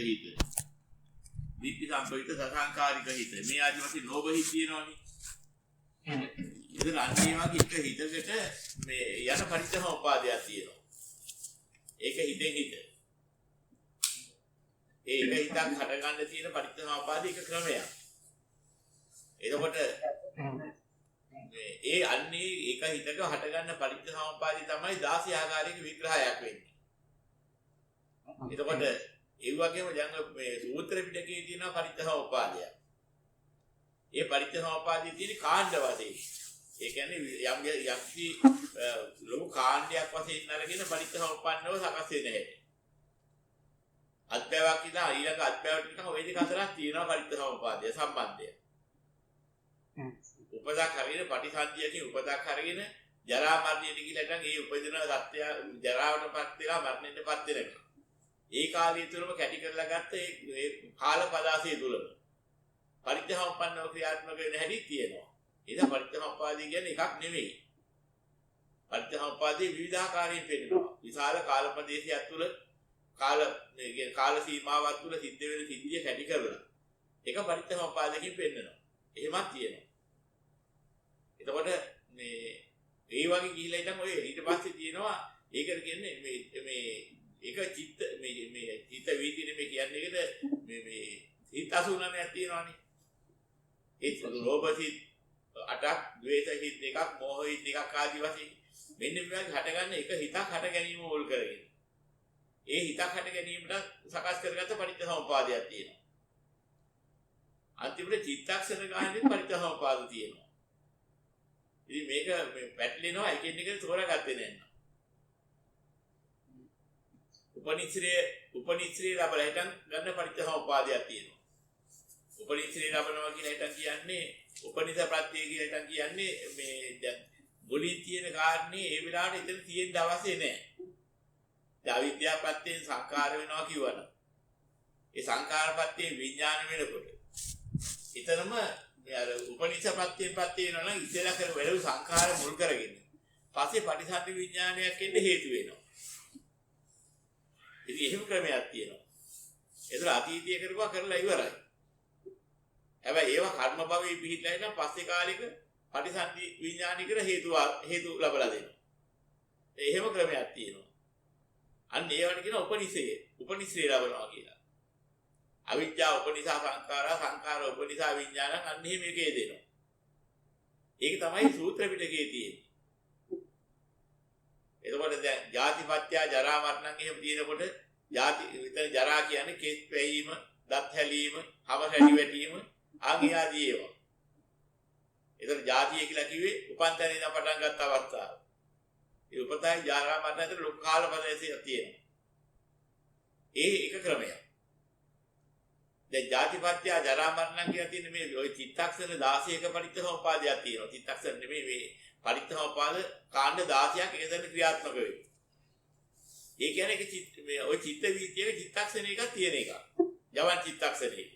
හිත. දිට්ඨි සම්පයුක්ත සසංකාරික හිත. මේ ආදි වශයෙන් ලෝභ හිත තියෙනවානේ. ඉතින් අන්නේ වගේ එක හිතකට මේ යන පරිච්ඡේදෝපාදයක් තියෙනවා. ඒක හිතෙන් හිත. ඒක හිතක් හටගන්න තියෙන පරිච්ඡේදෝපාදී එක ක්‍රමයක්. එතකොට ඒ අන්නේ එක හිතක හටගන්න පරිච්ඡේදෝපාදී තමයි 16 ආකාරයක විග්‍රහයක් වෙන්නේ. එතකොට ඒ වගේම දැන් මේ සූත්‍ර පිටකයේ තියෙන පරිච්ඡේදෝපාදය. ඒ පරිච්ඡේදෝපාදී තියෙන කාණ්ඩ වශයෙන්. ඒ කියන්නේ යම්කි ලොකු කාණ්ඩයක් වශයෙන් අරගෙන පරිච්ඡේදෝපන්නව සකස් වෙන හැටි. අත්බෑවක් ඉඳලා ඊළඟ අත්බෑවට නිකන් ওই දෙක අතරක් තියෙනවා පරිච්ඡේදෝපාදය සම්බන්ධය. උපදක් හරින පටිසන්ධියකින් උපදක් හරින ජරා මරණයට ගිහිලා නැත්නම් ඒ උපදින සත්‍ය ජරාවටපත් වෙලා මරණයටපත් වෙනවා. ඒ කාලය තුළම කැටි කරලා ගත්ත ඒ කාල පදාසය තුළම පරිච්ඡේදෝපන්නව ක්‍රියාත්මක වෙන හැටි තියෙනවා. ඒක පරිච්ඡේදෝපාදී කියන්නේ එකක් නෙමෙයි. පරිච්ඡේදෝපාදී විවිධාකාරයෙන් පෙන්නනවා. විශාල කාල ප්‍රදේශයක් තුළ කාල සීමාවක් තුළ සිද්ධ වෙන සිද්ධිය කැටි කරලා ඒක පරිච්ඡේදෝපාදකින් පෙන්නනවා. එහෙමත් තියෙනවා. එතකොට මේ ඒ වගේ ගිහිලා ඉතින් ඔය ඊට පස්සේ තියෙනවා ඒකට කියන්නේ මේ ඒක චිත්ත මේ චිත්ත වීතිනේ මේ කියන්නේ ඒකද මේ හිත 89ක් තියෙනවානේ. ඒ ලෝභසිත 8ක්, ද්වේෂසිත 2ක්, මෝහසිත 2ක් ආදී වශයෙන් මෙන්න මේ වගේ හටගන්න එක හිතක් හට ගැනීම මුල් කරගෙන. ඒ හිතක් හට ගැනීමට සකස් කරගත්ත පරිච්ඡේදෝපාදයක් තියෙනවා. අන්තිමට චිත්තක්ෂණ ගානේ පරිච්ඡේදෝපාද තියෙනවා. ඉතින් මේක මේ පැටලෙනවා එකින් එක තෝරාගත්තේ නැහැ. උපනිශ්‍රේ ලැබලා හිටන් ගන්න පරිච්ඡේදෝපාදයක් තියෙනවා. උපනිශ්‍රේ ලැබනවා කියලා හිටන් කියන්නේ උපනිෂ ප්‍රත්‍ය කියලා හිටන් කියන්නේ මේ දැන් මුලින් තියෙන කාරණේ ඒ වෙලාවට එතන තියෙන්න අවශ්‍ය නැහැ. දැන් අවිද්‍යා ප්‍රත්‍යයෙන් සංකාර වෙනවා කියවන. ඒ සංකාර ප්‍රත්‍යයෙන් විඥාන වෙනකොට එතනම අර උපනිෂ ප්‍රත්‍යයෙන් ප්‍රත්‍ය වෙනවා නම් ඉතලා කර වැඩි සංකාර මුල් කරගෙන පස්සේ පටිසන්ධි විඥානයක් එන්න හේතු වෙනවා. ඉතින් එහෙම ක්‍රමයක් තියෙනවා. ඒතර අතීතය කරපුවා කරලා ඉවරයි. හැබැයි ඒවා කර්ම භවයේ පිහිටලා ඉන්න පස්සේ කාලෙක පටිසන්ධි විඥානිකර හේතු ලැබලා දෙනවා. එහෙම ක්‍රමයක් තියෙනවා. අන්න ඒවට කියන උපනිශ්‍රේ ලැබනවා කියලා. අවිද්‍යාව උපනිෂා සංඛාරා සංඛාර උපනිෂා විඥාන අන්න එහෙම එකේ දෙනවා. ඒක තමයි සූත්‍ර පිටකයේ තියෙන්නේ. එතකොට දැන් ජාතිපත්‍ය ජරා මරණන් එහෙම තියෙනකොට ජාති විතර ජරා කියන්නේ කෙස් පැයීම, දත් හැලීම, හම රැඩි වැටීම ආදී ආදී ඒවා. එතකොට ජාතිය කියලා කිව්වේ උපන් තැන ඉඳන් පටන් ගත්ත අවස්ථාව. ඒ උපතයි ජරා මරණ අතර ලොකු කාල ප්‍රදේශයක් තියෙනවා. ඒ එක ක්‍රමයක්. දැන් ජාතිපත්‍ය ජරා මරණ කියලා තියෙන මේ ওই චිත්තක්ෂණ 16ක පරිච්ඡේදෝපාදයක් තියෙනවා. චිත්තක්ෂණ නෙමෙයි මේ පරිච්ඡේදෝපාද කාණ්ඩ 16ක් එකතැන ක්‍රියාත්මක වෙන්නේ. ඒ කියන්නේ ඒක මේ ওই චිත්ත වීතියක චිත්තක්ෂණ එකක් තියෙන එක. ජවන් චිත්තක්ෂණේ.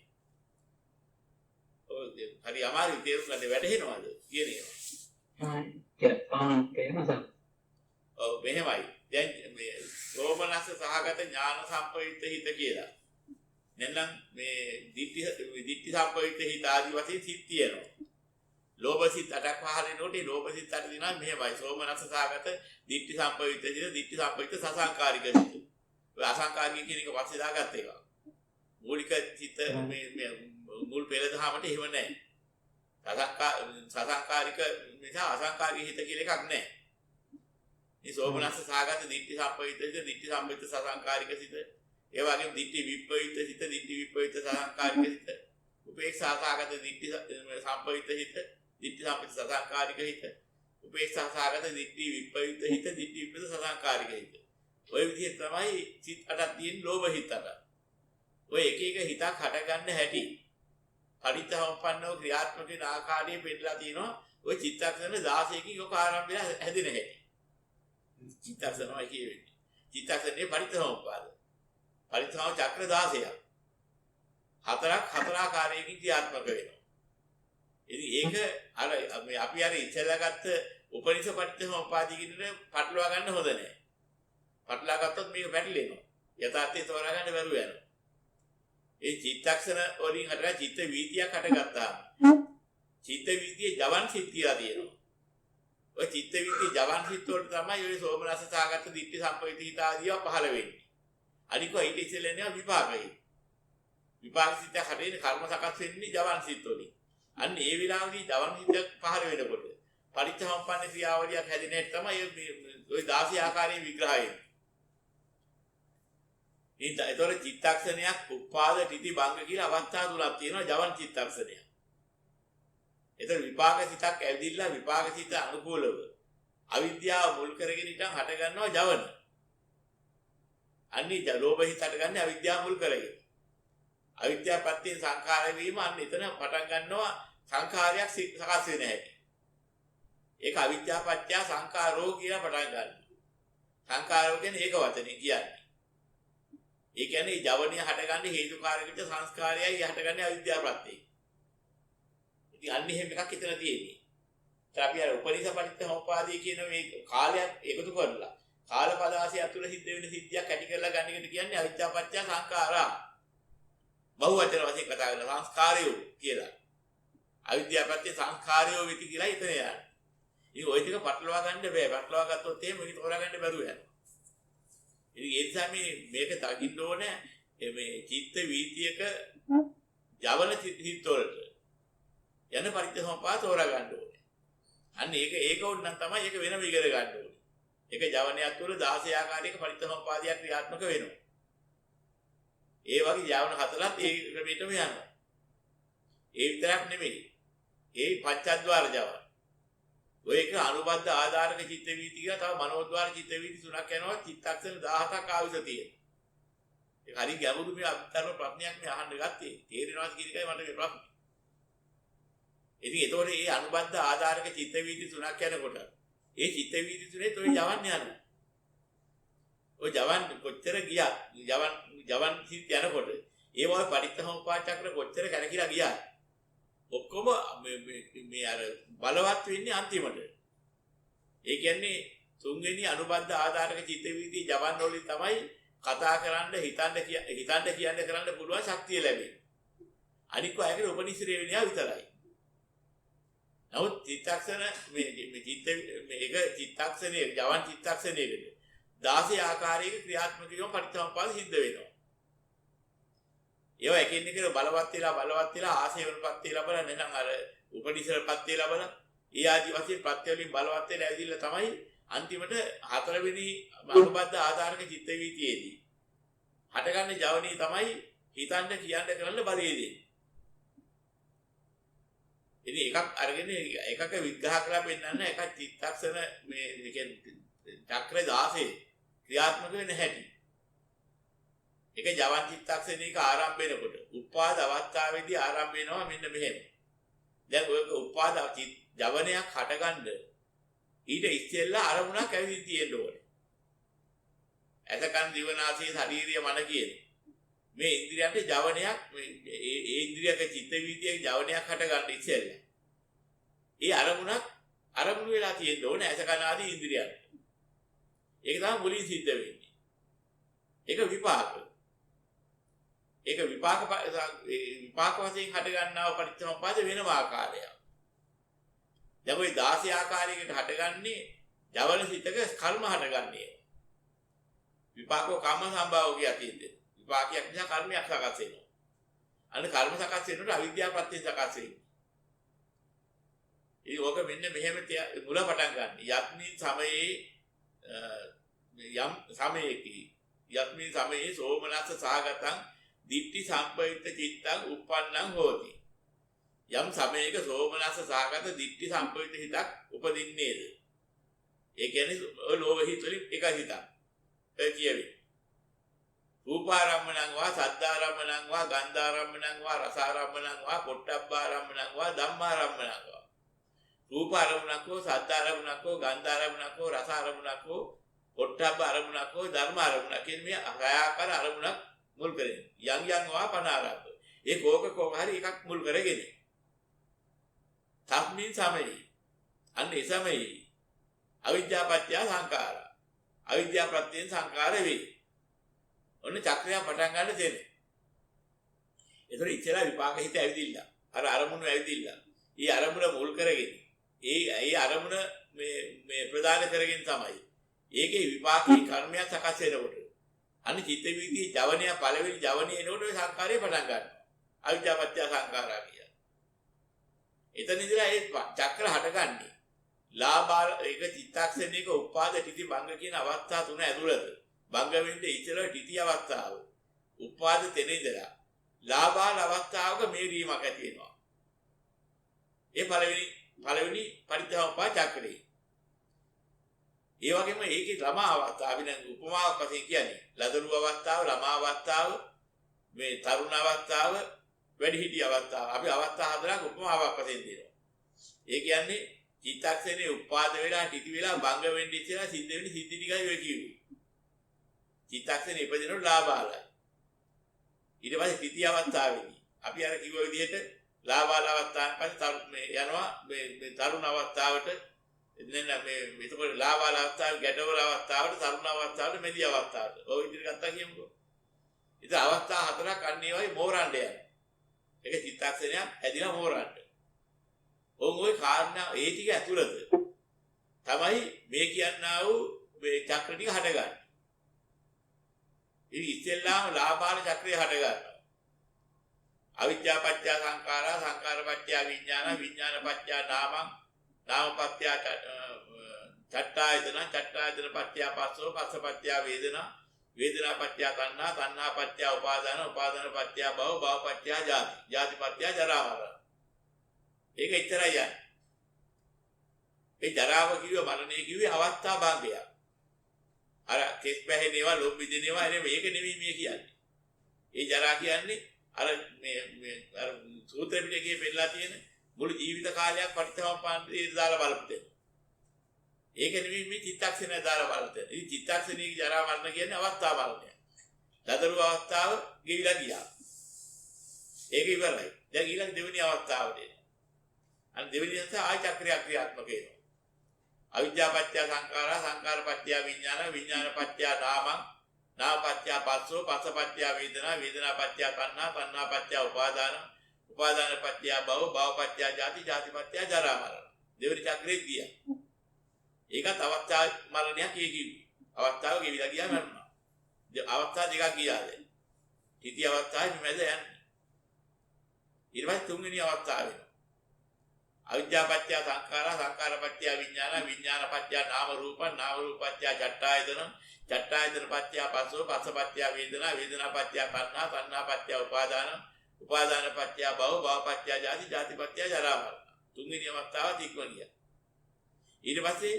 ඔය හරි අමාරු තේරුම් ගන්න වැටහෙනවද කියන ඒවා. ඔව් මෙහෙමයි. දැන් මේ රෝමනස්ස සහගත ඥාන සම්පයුක්ත හිත කියලා. නැත්නම් මේ දිට්ඨි සම්පයුක්ත හිත ආදී වශයෙන් සිත් තියෙනවා. ලෝභ සිත් 8ක් පහළ වෙනකොට ඒ ලෝභ සිත් 8 දිනා මෙහෙමයි. සෝමනස්ස සහගත දිට්ඨි සම්පයුක්ත හිත, දිට්ඨි සම්පයුක්ත සසංකාරික සිත්. ඔය අසංකාරික කියන එක පස්සේ දාගත්ත එක. මූලික සිත් මේ මුල් පෙළ දහමට එහෙම නැහැ. සසංකාරික නිසා අසංකාරික හිත කියලා එකක් නැහැ. මේ සෝමනස්ස සහගත දිට්ඨි සම්පයුක්ත හිත, දිට්ඨි සම්පයුක්ත සසංකාරික සිත, ඒ වගේම දිට්ඨි විප්‍රයුක්ත සිත, දිට්ඨි විප්‍රයුක්ත සසංකාරික සිත, උපේක්ෂා සහගත දිට්ඨි සම්පයුක්ත හිත, දිට්ඨි සම්පයුක්ත සසංකාරික හිත, උපේක්ෂා සහගත දිට්ඨි විප්‍රයුක්ත හිත, දිට්ඨි විප්‍රයුක්ත සසංකාරික හිත. ඔය විදිහට තමයි සිත් 8ක් තියෙන ලෝභ හිත 8. ඔය එක එක හිතක් හටගන්න හැටි පරිත්‍යාගපන්නව ක්‍රියාත්මක වෙන ආකාරය පෙන්නලා තියෙනවා. ඔය චිත්තක්ෂණ 16කින් ඔක ආරම්භය හැදෙන හැටි. චිත්තක්ෂණයි කියන්නේ. චිත්තක්ෂණේ පරිත්‍යාගෝපාද. පරිත්‍යාග චක්‍ර 16ක්. හතර ආකාරයකින් ක්‍රියාත්මක වෙනවා. ඉතින් ඒක අර අපි අර ඉස්සෙල්ලා ගත්ත උපනිෂ පරිත්‍යාගෝපාදී කියන පටලවා ගන්න හොඳ නැහැ. පටලවා ගත්තොත් මේක පැටලෙනවා. යථාර්ථය තෝරා ගන්න බැරුව යනවා. ඒ චිත්තක්ෂණ වලින් හටගන්න චිත්ත වීතියක් හටගත්තාම චිත්ත වීතියේ ජවන් සිත් කියලා තියෙනවා. ඔය චිත්ත වීතියේ ජවන් සිත් වලට තමයි ඔය සෝමනස්ස සාගත දිට්ඨි සම්පවිත හිත ආදිය පහළ වෙන්නේ. අනික ඊට ඉස්සෙල්ලා විපාකයි. විපාක සිත් හටගෙන කර්ම සකස් වෙන්නේ ජවන් සිත් වලින්. අන්න ඒ විලාවේදී ජවන් සිත් පහළ වෙනකොට පරිච්ඡම්පන්න ක්‍රියාවලියක් හැදෙන හැටි තමයි ඔය 16 ආකාරයේ විග්‍රහය. ඒතොර චිත්තක්ෂණයක් උපාද තිති භංග කියලා අවස්ථා තුනක් තියෙනවා ජවන් චිත්තක්ෂණය. ඒතර විපාක සිතක් ඇවිදිලා විපාක සිත අනුකූලව අවිද්‍යාව මුල් කරගෙන ඉඳන් හට ගන්නවා ජවන. අන්නේ ලෝභ හිත හට ගන්න අවිද්‍යාව මුල් කරගෙන. අවිද්‍යාව පැත්තෙන් සංඛාර වීම අන්න එතන පටන් ගන්නවා සංඛාරයක් සකස් වෙන හැටි. ඒක අවිද්‍යාව පත්‍ය සංඛාරෝ කියලා පටන් ගන්නවා. සංඛාරෝ කියන්නේ ඒක වචනේ කියන්නේ. ඒ කියන්නේ ජවනිය හටගන්නේ හේතුකාරකච්ච සංස්කාරයයි හටගන්නේ අවිද්‍යාව ප්‍රත්‍යයෙන්. ඉතින් අන්න එහෙම එකක් හිතලා තියෙන්නේ. ඒත් අපි අර උපනිෂපටිච්චසමුප්පාදේ කියන මේ කාලයක් එකතු කරලා කාල පදාසය අතුල සිද්ධ වෙන සිද්ධියක් ඇති කරලා ගන්න එකට කියන්නේ අවිද්‍යාව පත්‍ය සංඛාරා. බහුවචන වශයෙන් කතා කරන සංස්කාරයෝ කියලා. අවිද්‍යාව පත්‍ය සංස්කාරයෝ වෙති කියලා හිතන යාර. ඉතින් ওই ටික පටලවා ගන්න බෑ. පටලවා ගත්තොත් එහෙම මේක තෝරා ගන්න බැරුව යනවා. ඉතින් ඒ නිසා මේක දකින්න ඕනේ මේ චිත්ත වීතියක යවන හිත වලට යන පරිච්ඡේදසම්පාද තෝරා ගන්න ඕනේ. අන්න ඒක උන්නම් තමයි ඒක වෙනම ඉගෙන ගන්න ඕනේ. ඒක ජවනයක් තුළ 16 ආකාරයක පරිච්ඡේදසම්පාදයක් ක්‍රියාත්මක වෙනවා. ඒ වගේ යවන හතරත් ඒ ක්‍රමයටම යනවා. ඒ විතරක් නෙමෙයි. ඒ පච්චද්වාර ජවන. ඔය එක අනුබද්ධ ආධාරක චිත්ත වීති කියලා තව මනෝද්වාර චිත්ත වීති තුනක් යනවා චිත්තක්ෂණ 17ක් ආවිස තියෙන. ඒක හරි ගැඹුරු මේ අභිධර්ම ප්‍රශ්නයක් මේ අහන්න ගත්තේ. තේරෙනවද කියන එකයි මට මේ ප්‍රශ්නේ. ඉතින් ඒතකොට මේ අනුබද්ධ ආධාරක චිත්ත වීති තුනක් යනකොට ඒ චිත්ත වීති තුනේ toy ජවන් යනවා. ඔය ජවන් කොච්චර ගියා ජවන් සිත් යනකොට ඒ වගේ පරිත්‍ථසමුප්පාද චක්‍ර කොච්චර කැරකිලා ගියා. ඔක්කොම මේ අර බලවත් වෙන්නේ අන්තිමට. ඒ කියන්නේ තුන්වෙනි අනුබද්ධ ආධාරක චිත්ත වීති ජවන් වලින් තමයි කතා කරන්න හිතන්න කියන්න කරන්න පුළුවන් ශක්තිය ලැබෙන්නේ. අනික අයගේ උපනිශ්‍රේ වෙනවා විතරයි. නමුත් චිත්තක්ෂණ මේ චිත්ත මේක චිත්තක්ෂණයේ ජවන් චිත්තක්ෂණයේද 16 ආකාරයක ක්‍රියාත්මක වීම පරිත්‍ථසමුප්පාද සිද්ධ වෙනවා. ඒවා එකින් එක බලවත් වෙලා ආසේවනපත් ලැබලා නැත්නම් අර උපනිශ්‍රපත් ලැබලා ඒ ආදි වශයෙන් ප්‍රත්‍ය වලින් බලවත් වෙලා ඇවිදilla තමයි අන්තිමට හතරවෙනි අනුබද්ධ ආධාරක චිත්ත වීතියේදී හටගන්න ජවනී තමයි හිතන්න කියන්න කරන්න බලය දෙන්නේ. ඉතින් එකක් අරගෙන එකක විග්‍රහ කරලා පෙන්නන්න එකක් චිත්තක්ෂණ මේ කියන්නේ චක්‍ර 16 ක්‍රියාත්මක වෙන හැටි. ඒක ජවන් චිත්තක්ෂණයක ආරම්භ වෙනකොට උපාද අවස්ථාවේදී ආරම්භ වෙනවා මෙන්න මෙහෙම. දැන් ඔයක උපාද ජවනයක් හටගන්න ඊට ඉස්සෙල්ලා අරමුණක් ඇවිදින් තියෙන්න ඕනේ. එතකන් දිවනාසී ශාරීරිය මන කියන මේ ඉන්ද්‍රියන්ට ජවනයක් ඒ ඉන්ද්‍රියක චිත්ත වීතියේ ජවනයක් හටගන්න ඉස්සෙල්ලා ඒ අරමුණු වෙලා තියෙන්න ඕනේ එතකන් ආදී ඉන්ද්‍රියන්. ඒක තමයි මුලින් සිද්ධ වෙන්නේ. ඒක විපාක. ඒක විපාක වශයෙන් හට ගන්නව පරිත්‍ථසමුප්පාද වෙනම ආකාරයක්. දැන් ওই 16 ආකාරයකට හටගන්නේ ජවන සිතක කර්ම හටගන්නේ. විපාකෝ කම්ම සම්භාව කියලා තියෙන්නේ. විපාකයක් නිසා කර්මයක් සකස් වෙනවා. අන්න කර්ම සකස් වෙනකොට අවිද්‍යාව ප්‍රත්‍යයෙන් සකස් වෙනවා. ඒ ඕක මෙන්න මෙහෙම මුල පටන් ගන්න. යත්මින් සමයේ යම් සමයේ සෝමනස්ස සාගතං දිට්ඨි සම්පයුක්ත චිත්තං උප්පන්නං හෝති. යම් සමයක සෝමනස්ස සාගත දිට්ඨි සම්පයුක්ත හිතක් උපදින්නේද? ඒ කියන්නේ ලෝභ හිත වලින් එක හිතක්. ඒ කියවේ. රූපාරම්මණං වා සද්ධාරම්මණං වා ගන්ධාරම්මණං වා රසාරම්මණං වා පොට්ටබ්බාරම්මණං වා ධම්මාරම්මණං වා. රූපාරම්මණං කෝ සද්ධාරම්මණං කෝ ගන්ධාරම්මණං කෝ රසාරම්මණං කෝ පොට්ටබ්බාරම්මණං කෝ ධර්මාරම්මණං කියන මේ ආකාර අරමුණක් මුල් කරගෙන යම් වා පනාරම්භ. ඒ කෝක හරි එකක් මුල් කරගෙන. තස්මින් සමයේ අන්න ඒ සමයේ අවිද්‍යා පත්‍ය සංඛාර. අවිද්‍යා ප්‍රත්‍යයෙන් සංඛාර වේ. ඔන්න චක්‍රය පටන් ගන්න දෙන්නේ. ඒතර ඉතලා විපාක හිත ඇවිදින්න. අර අරමුණු ඇවිදින්න. ඊ අරමුණ මුල් කරගෙන ඒ අරමුණ මේ ප්‍රදාන කරගෙන තමයි. ඒකේ විපාකී කර්මයක් සකස් වෙනකොට. අනිත් චිත්ත වීදියේ ජවනය පළවෙනි ජවනය එනකොට ඔය සංකාරය පටන් ගන්නවා. අවිජ්ජාපත්‍ය සංඛාරා කියලා. එතන ඉඳලා ඒ චක්‍ර හටගන්නේ. ලාභාල ඒක චිත්තක්ෂණයක උපාද තිති භංග කියන අවස්ථා තුන ඇතුළත. භංග වෙන්නේ ඉතල තිති අවස්ථාව. උපාද තෙන ඉඳලා ලාභාල අවස්ථාවක මේරීමක් ඇති වෙනවා. ඒ පළවෙනි පරිත්‍යාගපා චක්‍රේ. ඒ වගේම ඒකේ ළමා අවස්ථාව වෙන උපමාවක් වශයෙන් කියන්නේ ලදරු අවස්ථාව, ළමා අවස්ථාව, මේ තරුණ අවස්ථාව, වැඩිහිටි අවස්ථාව. අපි අවස්ථා හතරක් උපමාවක් වශයෙන් දෙනවා. ඒ කියන්නේ චිත්තක්ෂණේ උපාද වෙලා තිති වෙලා භංග වෙන්නේ ඉස්සෙල්ලා සිද්ධ වෙන්නේ සිද්ධි ටිකයි ඔය කිව්වේ. චිත්තක්ෂණේ ඉපදිනකොට ලාභාලයි. ඊට පස්සේ තිති අවස්ථාවේදී අපි අර කිව්ව විදිහට ලාභාල අවස්ථාවෙන් පස්සේ මේ යනවා මේ තරුණ අවස්ථාවට එන්න මේ එතකොට ලාභාල අවස්ථාවේ ගැටවල අවස්ථාවට තරුණ අවස්ථාවට මෙදි අවස්ථාවට ඔය විදිහට ගත්තා කියමුකෝ. ඉතින් අවස්ථා හතරක් අන්නේ වගේ මෝරන්න යනවා. ඒක චිත්තක්ෂණයක් හැදිලා මෝරන්න. ඔය කාරණා ඒ ටික ඇතුළත තමයි මේ කියන්නා වූ මේ චක්‍ර ටික හටගන්නේ. ඉතින් ඉස්සෙල්ලාම ලාභාල චක්‍රය හටගන්නවා. අවිද්‍යා පත්‍ය සංඛාරා සංඛාර පත්‍ය විඥාන විඥාන පත්‍ය නාමං නාම පත්‍ය චට්ඨායතන චට්ඨායතන පත්‍ය පස්සෝ පස්ස පත්‍ය වේදනා වේදනා පත්‍ය තණ්හා තණ්හා පත්‍ය උපාදාන උපාදාන පත්‍ය භව භව පත්‍ය ජාති ජාති පත්‍ය ජරා මරණ. ඒක එච්චරයි යන්නේ. ඒ ජරාව කිව්ව මරණය කිව්වේ අවස්ථා භාගය. අර කෙස් බැහැනේවා ලොම් විදිනේවා නෙමෙයි මේක නෙමෙයි මේ කියන්නේ. ඒ ජරා කියන්නේ අර මේ අර සූත්‍ර පිටකයේ පෙන්නලා තියෙන මුළු ජීවිත කාලයක් පරිත්‍යාගපාන්තේ දාලා බලපතේ. ඒක නෙමෙයි මේ චිත්තක්ෂණය දාලා බලපතේ. ඉතින් චිත්තක්ෂණයේ ජරා මරණ කියන්නේ අවස්ථා මරණය. දදරු අවස්ථාව ගෙවිලා ගියා. ඒක ඉවරයි. දැන් ඊළඟ දෙවෙනි අවස්ථාවට එනවා. අර දෙවෙනි අවස්ථාව ආය චක්‍රිය ක්‍රියාත්මක වෙනවා. අවිද්‍යා පත්‍ය සංඛාරා සංඛාර පත්‍ය විඥාන විඥාන පත්‍ය නාමං නාම පත්‍ය පස්සෝ පස්ස පත්‍ය වේදනා වේදනා පත්‍ය තණ්හා තණ්හා පත්‍ය උපාදාන උපාදාන පත්‍ය භව භව පත්‍ය ජාති ජාති පත්‍ය ජරා මරණ. දෙවෙනි චක්‍රේ ගියා. ඒකත් අවස්ථා මරණයක් කිව්වේ. අවස්ථාව ගෙවිලා ගියා මරණා. අවස්ථා දෙකක් ගියාද? ඉති අවස්ථාවේ මැද යන්නේ. ඊට පස්සේ තුන්වෙනි අවස්ථාව වෙනවා. අවිද්‍යා පත්‍ය සංඛාරා සංඛාර පත්‍ය විඥාන විඥාන පත්‍ය නාම රූප පත්‍ය චට්ඨායතන චට්ඨායතන පත්‍ය පස්සෝ පස්ස පත්‍ය වේදනා වේදනා පත්‍ය තණ්හා තණ්හා පත්‍ය උපාදාන උපාදාන පත්‍ය භව භව පත්‍ය ජාති ජාති පත්‍ය ජරා මරණ. තුන්වෙනි අවස්ථාව තික්වනිය. ඊට පස්සේ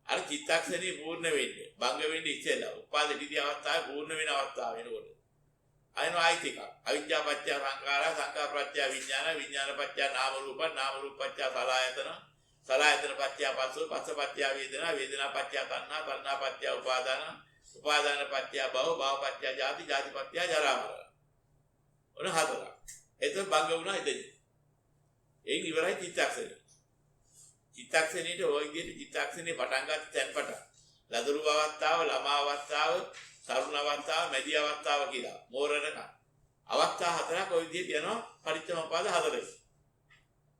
අර චිත්තක්ෂණේ පූර්ණ වෙන්නේ භංග වෙන්නේ ඉස්සෙල්ලා උපාද දිටි අවස්ථාවේ පූර්ණ වෙන අවස්ථාව වෙනකොට අයන ආයිත් එකක් අවිද්‍යා පත්‍ය සංඛාරා සංඛාර පත්‍ය විඥාන විඥාන පත්‍ය නාම රූප පත්‍ය සලආයතන සලආයතන පත්‍ය පස්සෝ පස්ස පත්‍ය වේදනා වේදනා පත්‍ය තණ්හා තණ්හා පත්‍ය උපාදාන උපාදාන පත්‍ය භව භව පත්‍ය ජාති ජාති පත්‍ය ජරා මරණ. ඔන්න හතරක්. එතකොට භංග වුණා එතන. ඒක ඉවරයි චිත්තක්ෂණේ. චිත්තක්ෂණේට ওই විදිහට චිත්තක්ෂණේ පටන් ගන්න තැන් පටන්. ලදරු අවස්ථාව, ළමා අවස්ථාව, තරුණ අවස්ථාව, මැදි අවස්ථාව කියලා මෝරණක අවස්ථා හතරක් ওই විදිහට යනවා පරිත්‍යාගපාද හතරේ.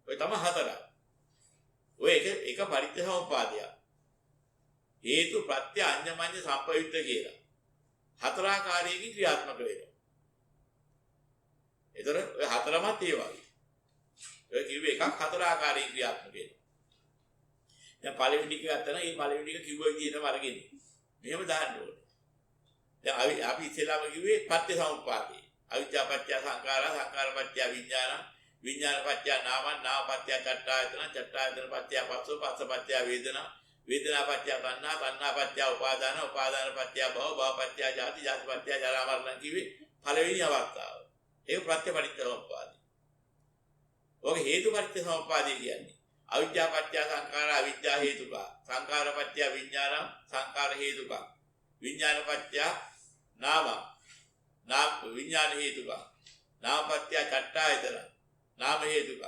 ඔය තමයි හතරක්. ඔය එක පරිත්‍යාගපාදයක්. හේතු ප්‍රත්‍ය අඤ්ඤමඤ්ඤ සම්පයුක්ත කියලා. හතරාකාරයකින් ක්‍රියාත්මක වෙනවා. ඒතර ඔය හතරමත් ඒ වගේ. ඔය කිව්වේ එකක් හතරාකාරයකින් ක්‍රියාත්මක වෙනවා. දැන් පළවෙනි එක ගත්තා නම් මේ පළවෙනි එක කිව්ව විදිහටම අරගෙන. මෙහෙම දාන්න ඕනේ. දැන් අපි ඉස්සෙල්ලාම කිව්වේ පත්‍ය සමුප්පාදේ. අවිද්‍යා පත්‍ය සංඛාරා සංඛාර පත්‍ය විඥාන විඥාන පත්‍ය නාම නාම පත්‍ය චට්ඨායතන චට්ඨායතන පත්‍ය පස්සෝ පස්ස පත්‍ය වේදනා වේදනා පත්‍ය තණ්හා තණ්හා පත්‍ය උපාදාන උපාදාන පත්‍ය භව භව පත්‍ය ජාති ජාති පත්‍ය ජරා මරණ කිව්වේ පළවෙනි අවස්ථාව. ඒක ප්‍රත්‍ය පරිත්‍යාගපාදේ. ඔක හේතු පරිත්‍යාගපාදේ කියන්නේ අවිද්‍යා පත්‍ය සංඛාරා අවිද්‍යා හේතුක සංඛාර පත්‍ය විඥාන සංඛාර හේතුක විඥාන පත්‍ය නාම නාම විඥාන හේතුක නාම පත්‍ය චට්ඨායතන නාම හේතුක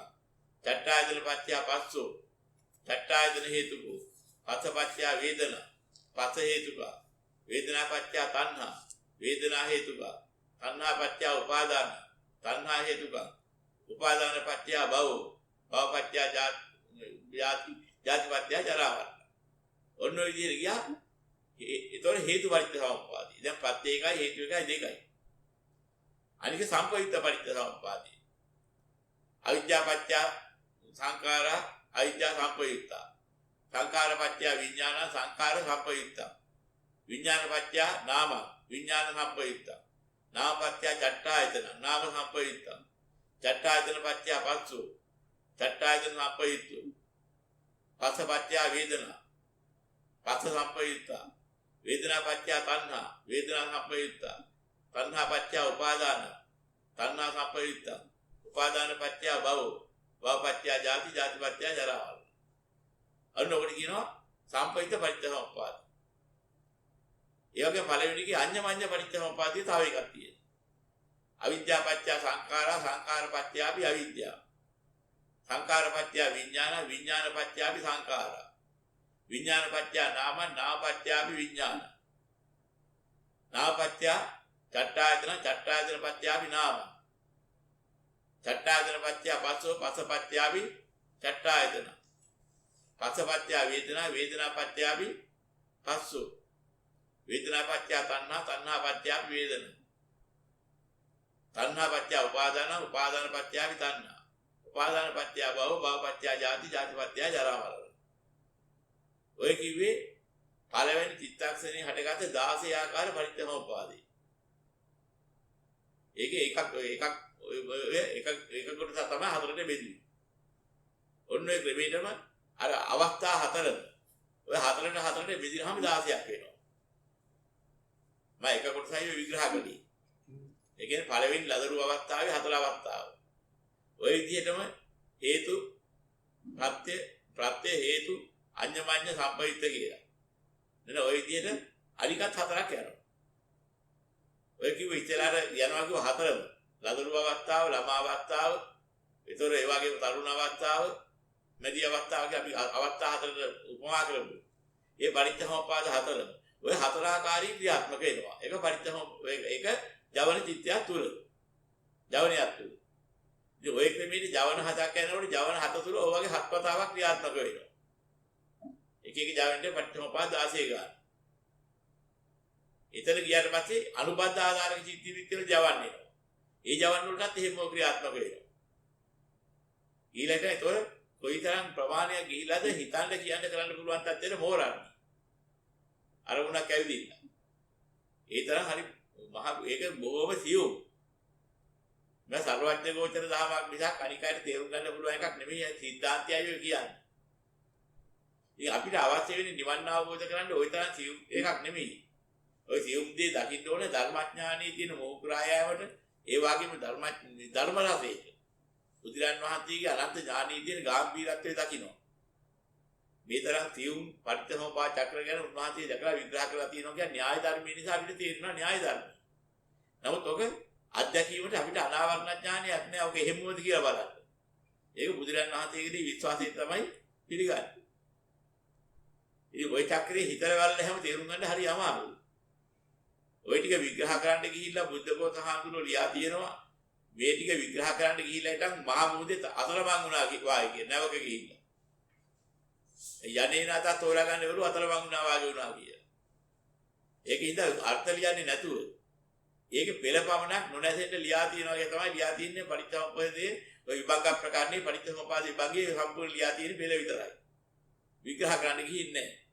චට්ඨායතන පත්‍ය පස්සෝ චට්ඨායතන හේතුක පස්ස පත්‍ය වේදනා පස්ස හේතුක වේදනා පත්‍ය තණ්හා වේදනා හේතුක තණ්හා පත්‍ය උපාදාන තණ්හා හේතුකම්. උපාදාන පත්‍ය භව. භව පත්‍ය ජාති. ජාති පත්‍ය ජරා මරණ. ඔන්න ඔය විදිහට ගියා. ඒතොර හේතු පරිත්‍යාසම්පාදී. දැන් ප්‍රත්‍ය එකයි හේතු එකයි දෙකයි. අනික සම්පයුක්ත පරිත්‍යාසම්පාදී. අවිද්‍යා පත්‍ය සංඛාරා අවිද්‍යා සම්පයුක්තා. සංඛාර පත්‍ය විඥාන සංඛාර සම්පයුක්තා. විඥාන පත්‍ය නාම විඥාන සම්පයුක්තා. නාම පත්‍ය චට්ඨායතන නාම සම්පයුක්තා. චට්ඨායතන පත්‍ය පස්සු චට්ඨායතන සම්පයුක්තු. පස්ස පත්‍ය වේදනා පස්ස සම්පයුක්තා. වේදනා පත්‍ය තණ්හා වේදනා සම්පයුක්තා. තණ්හා පත්‍ය උපාදාන තණ්හා සම්පයුක්තා. උපාදාන පත්‍ය භව භව පත්‍ය ජාති ජාති පත්‍ය ජරා. අන්න ඔකට කියනවා සම්පයුක්ත පරිත්‍යාසම්පාද. ඒ වගේ පළවෙනිකේ අඤ්ඤමඤ්ඤ පරිත්‍යාසම්පාදයේ තව එකක් තියෙනවා. අවිද්‍යා පත්‍ය සංඛාරා සංඛාර පත්‍යාපි අවිද්‍යාව. සංඛාර පත්‍ය විඥාන විඥාන පත්‍යාපි සංඛාරා. විඥාන පත්‍ය නාම නාම පත්‍යාපි විඥාන. නාම පත්‍ය චට්ඨායතන චට්ඨායතන පත්‍යාපි නාම. චට්ඨායතන පත්‍ය පස්සෝ පස්ස පත්‍යාපි චට්ඨායතන. පස්ස පත්‍ය වේදනා වේදනා පත්‍යාපි පස්සෝ. වේදනා පත්‍ය තණ්හා තණ්හා පත්‍යාපි වේදනා. තණ්හා පත්‍ය උපාදාන උපාදාන පත්‍යාපි තණ්හා. උපාදාන පත්‍ය භව භව පත්‍ය ජාති ජාති පත්‍ය ජරා මරණ. ඔය කිව්වේ පළවෙනි චිත්තක්ෂණේ හටගත්ත 16 ආකාර පරිත්‍යාසෝපාදී. ඒකේ එකක් කොටස තමයි හතරට බෙදුවේ. ඔන්න ඔය ක්‍රමයටම අර අවස්ථා හතරද ඔය හතරට බෙදිනහම 16ක් වෙනවා. මම එක කොටසයි විග්‍රහ කළේ. ඒ කියන්නේ පළවෙනි ලදරු අවස්ථාවේ හතර අවස්ථාව. ඔය විදිහටම හේතු ප්‍රත්‍ය හේතු අඤ්ඤමඤ්ඤ සම්පයුක්ත කියලා. නේද? ඔය විදිහට අනිකත් හතරක් යනවා. ඔය කිව්ව ඉතලාර යනවා කිව්ව හතරම. ලදරු අවස්ථාව, ළමා අවස්ථාව, ඒතොර ඒ වගේම තරුණ අවස්ථාව, මැදි අවස්ථාව කියලා අපි අවස්ථා හතරට උපමා කරමු. ඒ පරිත්‍යාසෝපාද හතරම. ඔය හතර ආකාරී ක්‍රියාත්මක වෙනවා. ඒක ඒක ජවන චිත්තය තුල. ජවනයක් තුල. ඉතින් ඔය ක්‍රමයේ ජවන හතක් යනකොට ජවන හත තුල ඔය වගේ හත් වතාවක් ක්‍රියාත්මක වෙනවා. එක එක ජවනයේ පරිත්‍යාසෝපාද 16 ගන්න. එතන ගියාට පස්සේ අනුබද්ධ ආධාරක චිත්ත විත්තර ජවන් එනවා. ඒ ජවන් වලටත් එහෙම ක්‍රියාත්මක වෙනවා. ඊළඟට ඒතොර කොයිතරම් ප්‍රමාණයක් ගිහිලාද හිතන්න කියන්න කරන්න පුළුවන් තත්ත්වෙට මෝරන්නේ. අරමුණක් ඇවිදින්න. ඒ තරම් හරි මහ ඒක බොහොම සියුම්. මම සර්වඥ ගෝචර දහමක් මිසක් අනිකායට තේරුම් ගන්න පුළුවන් එකක් නෙමෙයි සිද්ධාන්තයයි කියන්නේ. ඉතින් අපිට අවශ්‍ය වෙන්නේ නිවන් අවබෝධ කරගන්න ওই තරම් සියුම් එකක් නෙමෙයි. ওই සියුම් දේ දකින්න ඕනේ ධර්මඥානයේ තියෙන මොහුකුරායාවට ඒ වගේම ධර්ම රසයේ. බුදුරන් වහන්සේගේ අනන්ත ඥානයේ තියෙන ගැඹීරත්වය දකින්න. මේ තරම් සියුම් පරිත්‍යාසෝපාද චක්‍ර ගැන උන්වහන්සේ දැකලා විග්‍රහ කරලා තියෙනවා කියන්නේ න්‍යාය ධර්මයේ නිසා අපිට තේරෙනවා න්‍යාය ධර්ම. නමුත් ඔක අධ්‍යක්ීමට අපිට අනාවරණ ඥානයක් නෑ. ඔක එහෙමවද කියලා බලන්න. ඒක බුදුරන් වහන්සේගේ විශ්වාසය තමයි පිළිගන්නේ. ඉතින් ওই චක්‍රේ හිතවල හැම තේරුම් ගන්න හරි අමාරුයි. ওই ටික විග්‍රහ කරන්න ගිහිල්ලා බුද්ධඝෝස හාමුදුරුවෝ ලියා තියෙනවා. මේ ටික විග්‍රහ කරන්න ගිහිල්ලා හිටන් මහා මුහුදේ අතරමං වුණා වායි කියන නැවක ගිහිල්ලා. යන්නේ නැත තෝරා ගන්න වරු අතරමං වුණා වාගේ වුණා කියලා. ඒකින්ද අර්ථ ලියන්නේ නැතුව ඒක පෙළපමණක් නොනැසෙන්න ලියා තියෙනවා වගේ තමයි ලියා තින්නේ පරිත්‍යාසෝපාදයේ ඔය විභංග ප්‍රකාරනේ පරිත්‍යාසෝපාද විභංගයේ සම්පූර්ණ ලියා තියෙන පෙළ විතරයි. විග්‍රහ කරන්න ගිහින්නේ නැහැ.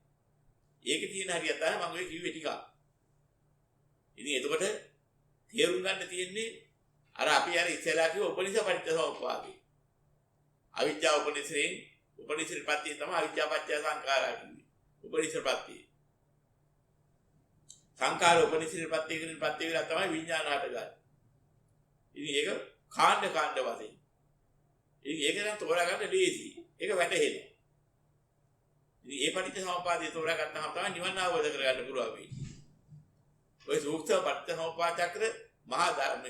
ඒකේ තියෙන හරිය තමයි මම ඔය කිව්වේ ටිකක්. ඉතින් එතකොට තේරුම් ගන්න තියෙන්නේ අර අපි අර ඉස්සෙල්ලා කිව්ව උපනිෂ පරිත්‍යාසෝපාදේ. අවිද්‍යාව උපනිෂයෙන් උපනිෂපත්තිය තමයි අවිද්‍යා පත්‍ය සංඛාරා කියන්නේ. උපනිෂපත්තිය. සංඛාර උපනිෂපත්තිය කියන පත්‍ය විලා තමයි විඥාන හටගන්නේ. ඉතින් ඒක කාණ්ඩ වශයෙන්. ඉතින් ඒක නම් තෝරා ගන්න ලේසි. ඒක වැටහෙනවා. ඉතින් ඒ පටිච්චසමුප්පාදය තෝරා ගන්නාම තමයි නිවන අවබෝධ කරගන්න පුළුවන් වෙන්නේ. ඔය සූක්ෂම පටිච්චසමුප්පාද චක්‍ර මහා ධර්ම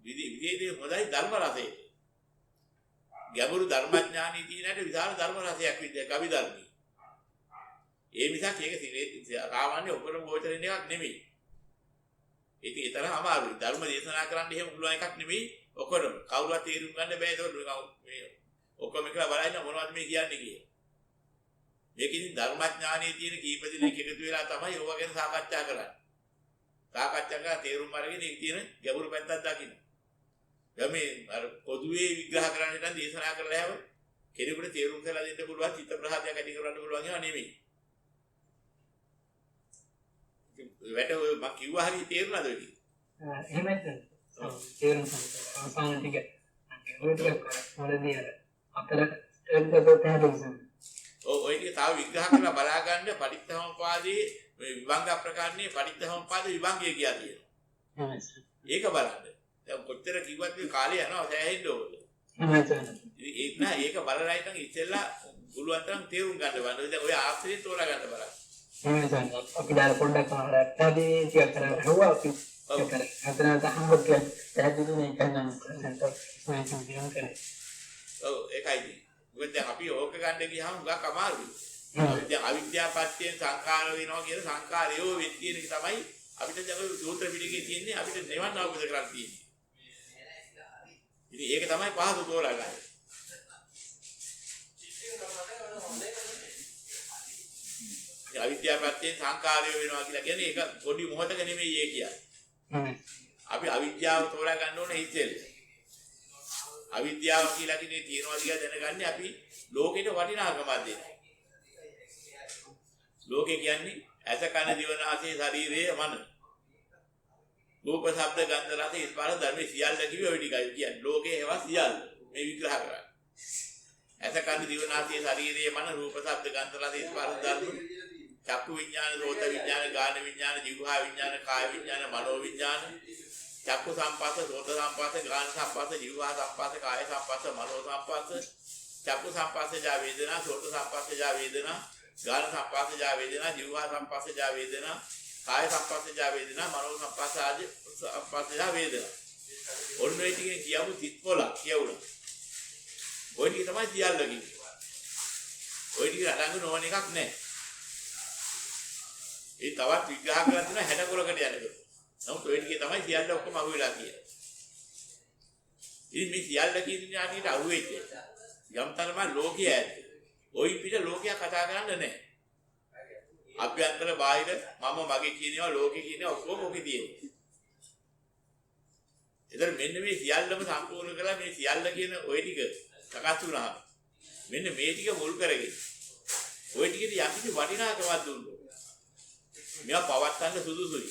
විදේදී හොඳයි ධර්ම රසයේ. ගැඹුරු ධර්මඥානී තියෙනට විශාල ධර්ම රසයක් විදිය කවි ධර්මී. ඒ නිසා ඒක සාමාන්‍ය ඔබට ගෝචරින් එකක් නෙමෙයි. ඉතින් ඒ තරම් අමාරුයි. ධර්ම දේශනා කරන්න එහෙම පුළුවන් එකක් නෙමෙයි. ඔකොරම කවුරුවත් තේරුම් ගන්න බෑ. ඒක මේ ඔක්කොම කියලා බලන්න මොනවද මේ කියන්නේ කියලා. මේක ඉතින් ධර්මඥානයේ තියෙන කීප දෙනෙක් එකතු වෙලා තමයි ඕවා ගැන සාකච්ඡා කරන්නේ. සාකච්ඡා කරලා තේරුම් අරගෙන ඒක තියෙන ගැඹුරු පැත්තක් දකින්න. දැන් මේ අර පොදුවේ විග්‍රහ කරන්න නම් දේශනා කරලා හැම කෙනෙකුට තේරුම් කරලා දෙන්න පුළුවන් චිත්ත ප්‍රහාදයක් ඇති කරන්න පුළුවන් ඒවා නෙමෙයි. වැට ඔය මම කිව්වා හරිය තේරුණාද ඔය ටික? එහෙමයි සර්. තේරුම් ගන්න. අවසාන ටික ඔය ටික මොළදී අර අතර එල්බදෝ තහදෙන්න. ඔය ටික තව විග්‍රහ කරලා බලා ගන්න පටිච්චසමුප්පාදයේ මේ විභංග ප්‍රකාරණේ පටිච්චසමුප්පාද විභංගය කියලා තියෙනවා. එහෙමයි සර්. ඒක බලන්න. දැන් කොච්චර කිව්වත් මේ කාලේ යනවා සෑහෙන්න ඕනේ. එහෙමයි සර්. ඒක නෑ ඒක බලලා ඉතින් ඉතින්ලා පුළුවන් තරම් තේරුම් ගන්න බලන්න. දැන් ඔය ආශ්‍රයෙන් තෝරා ගන්න බලන්න. එහෙමයි සර්. අපි දාලා පොඩ්ඩක් අරටදී ටික කරලා හුවා අපි හතරට හම්බුත් පැහැදිලි නේ කරන්න සෙන්ටර් සයින්ස් කරේ. ඔව් ඒකයි. මොකද දැන් අපි ඕක ගන්න ගියාම උගක් අමාරුයි. දැන් අවිද්‍යාපත්‍යයෙන් සංඛාර වෙනවා කියන සංඛාරයෝ වෙත් කියන එක තමයි අපිට දැන් සූත්‍ර පිටකේ තියෙන්නේ අපිට නිවන් අවබෝධ කරගන්න තියෙන්නේ. ඉතින් ඒක තමයි පහසු තෝරා ගන්න. අවිද්‍යාපත්‍යයෙන් සංඛාරයෝ වෙනවා කියලා කියන්නේ ඒක පොඩි මොහොතක නෙමෙයි ඒ කියන්නේ. අපි අවිද්‍යාව තෝරා ගන්න ඕනේ ඉතින්. අවිද්‍යාව කියලා කියන්නේ තියනවා කියලා දැනගන්නේ අපි ලෝකෙට වටිනාකමක් දෙනවා. ලෝකේ කියන්නේ ඇස කන දිව නාසය ශරීරය මන. රූප ශබ්ද ගන්ධ රස ස්පර්ශ ධර්ම සියල්ල කිව්ව ඔය ටිකයි කියන්නේ. ලෝකේ ඒවා සියල්ල මේ විග්‍රහ කරන්නේ. ඇස කන දිව නාසය ශරීරය මන රූප ශබ්ද ගන්ධ රස ස්පර්ශ ධර්ම චක්කු විඥාන සෝත විඥාන ගාන විඥාන જીවහා විඥාන කාය විඥාන මනෝ විඥාන චක්කු සම්පස්ස සෝත සම්පස්ස ගාන සම්පස්ස જીවහා සම්පස්ස කාය සම්පස්ස මනෝ සම්පස්ස චක්කු සම්පස්සජා වේදනා සෝත සම්පස්සජා වේදනා ගාන සම්පස්සජා වේදනා જીවහා සම්පස්සජා වේදනා කාය සම්පස්සජා වේදනා මනෝ සම්පස්සජා සම්පස්සජා වේදනා ඔන්න ඔය ටිකෙන් කියවු 30 කියවුණා. ඔය ටික තමයි සියල්ල කිව්වේ. ඔය ටික අරගෙන ඕන එකක් නැහැ. ඒ තවත් විග්‍රහ කරලා තියෙන 60 කොලකට යනකොට. නමුත් ඔය ටිකේ තමයි සියල්ල ඔක්කොම අහු වෙලා තියෙන්නේ. ඉතින් මේ සියල්ල කියන ඥානියට අහු වෙච්ච යම් තරම ලෝකයේ ඇත. ඔයි පිට ලෝකයක් කතා කරන්න නැහැ. අභ්‍යන්තර බාහිර මම මගේ කියනවා ලෝකේ කියනවා ඔක්කොම ඔකේ තියෙනවා. ඒතර මෙන්න මේ සියල්ලම සම්පූර්ණ කරලා මේ සියල්ල කියන ඔය ටික සකස් වුණා. මෙන්න මේ ටික මුල් කරගෙන ඔය ටිකට යම්කිසි වටිනාකමක් දුන්නොත් මේවා පවත්තන්න සුදුසුයි.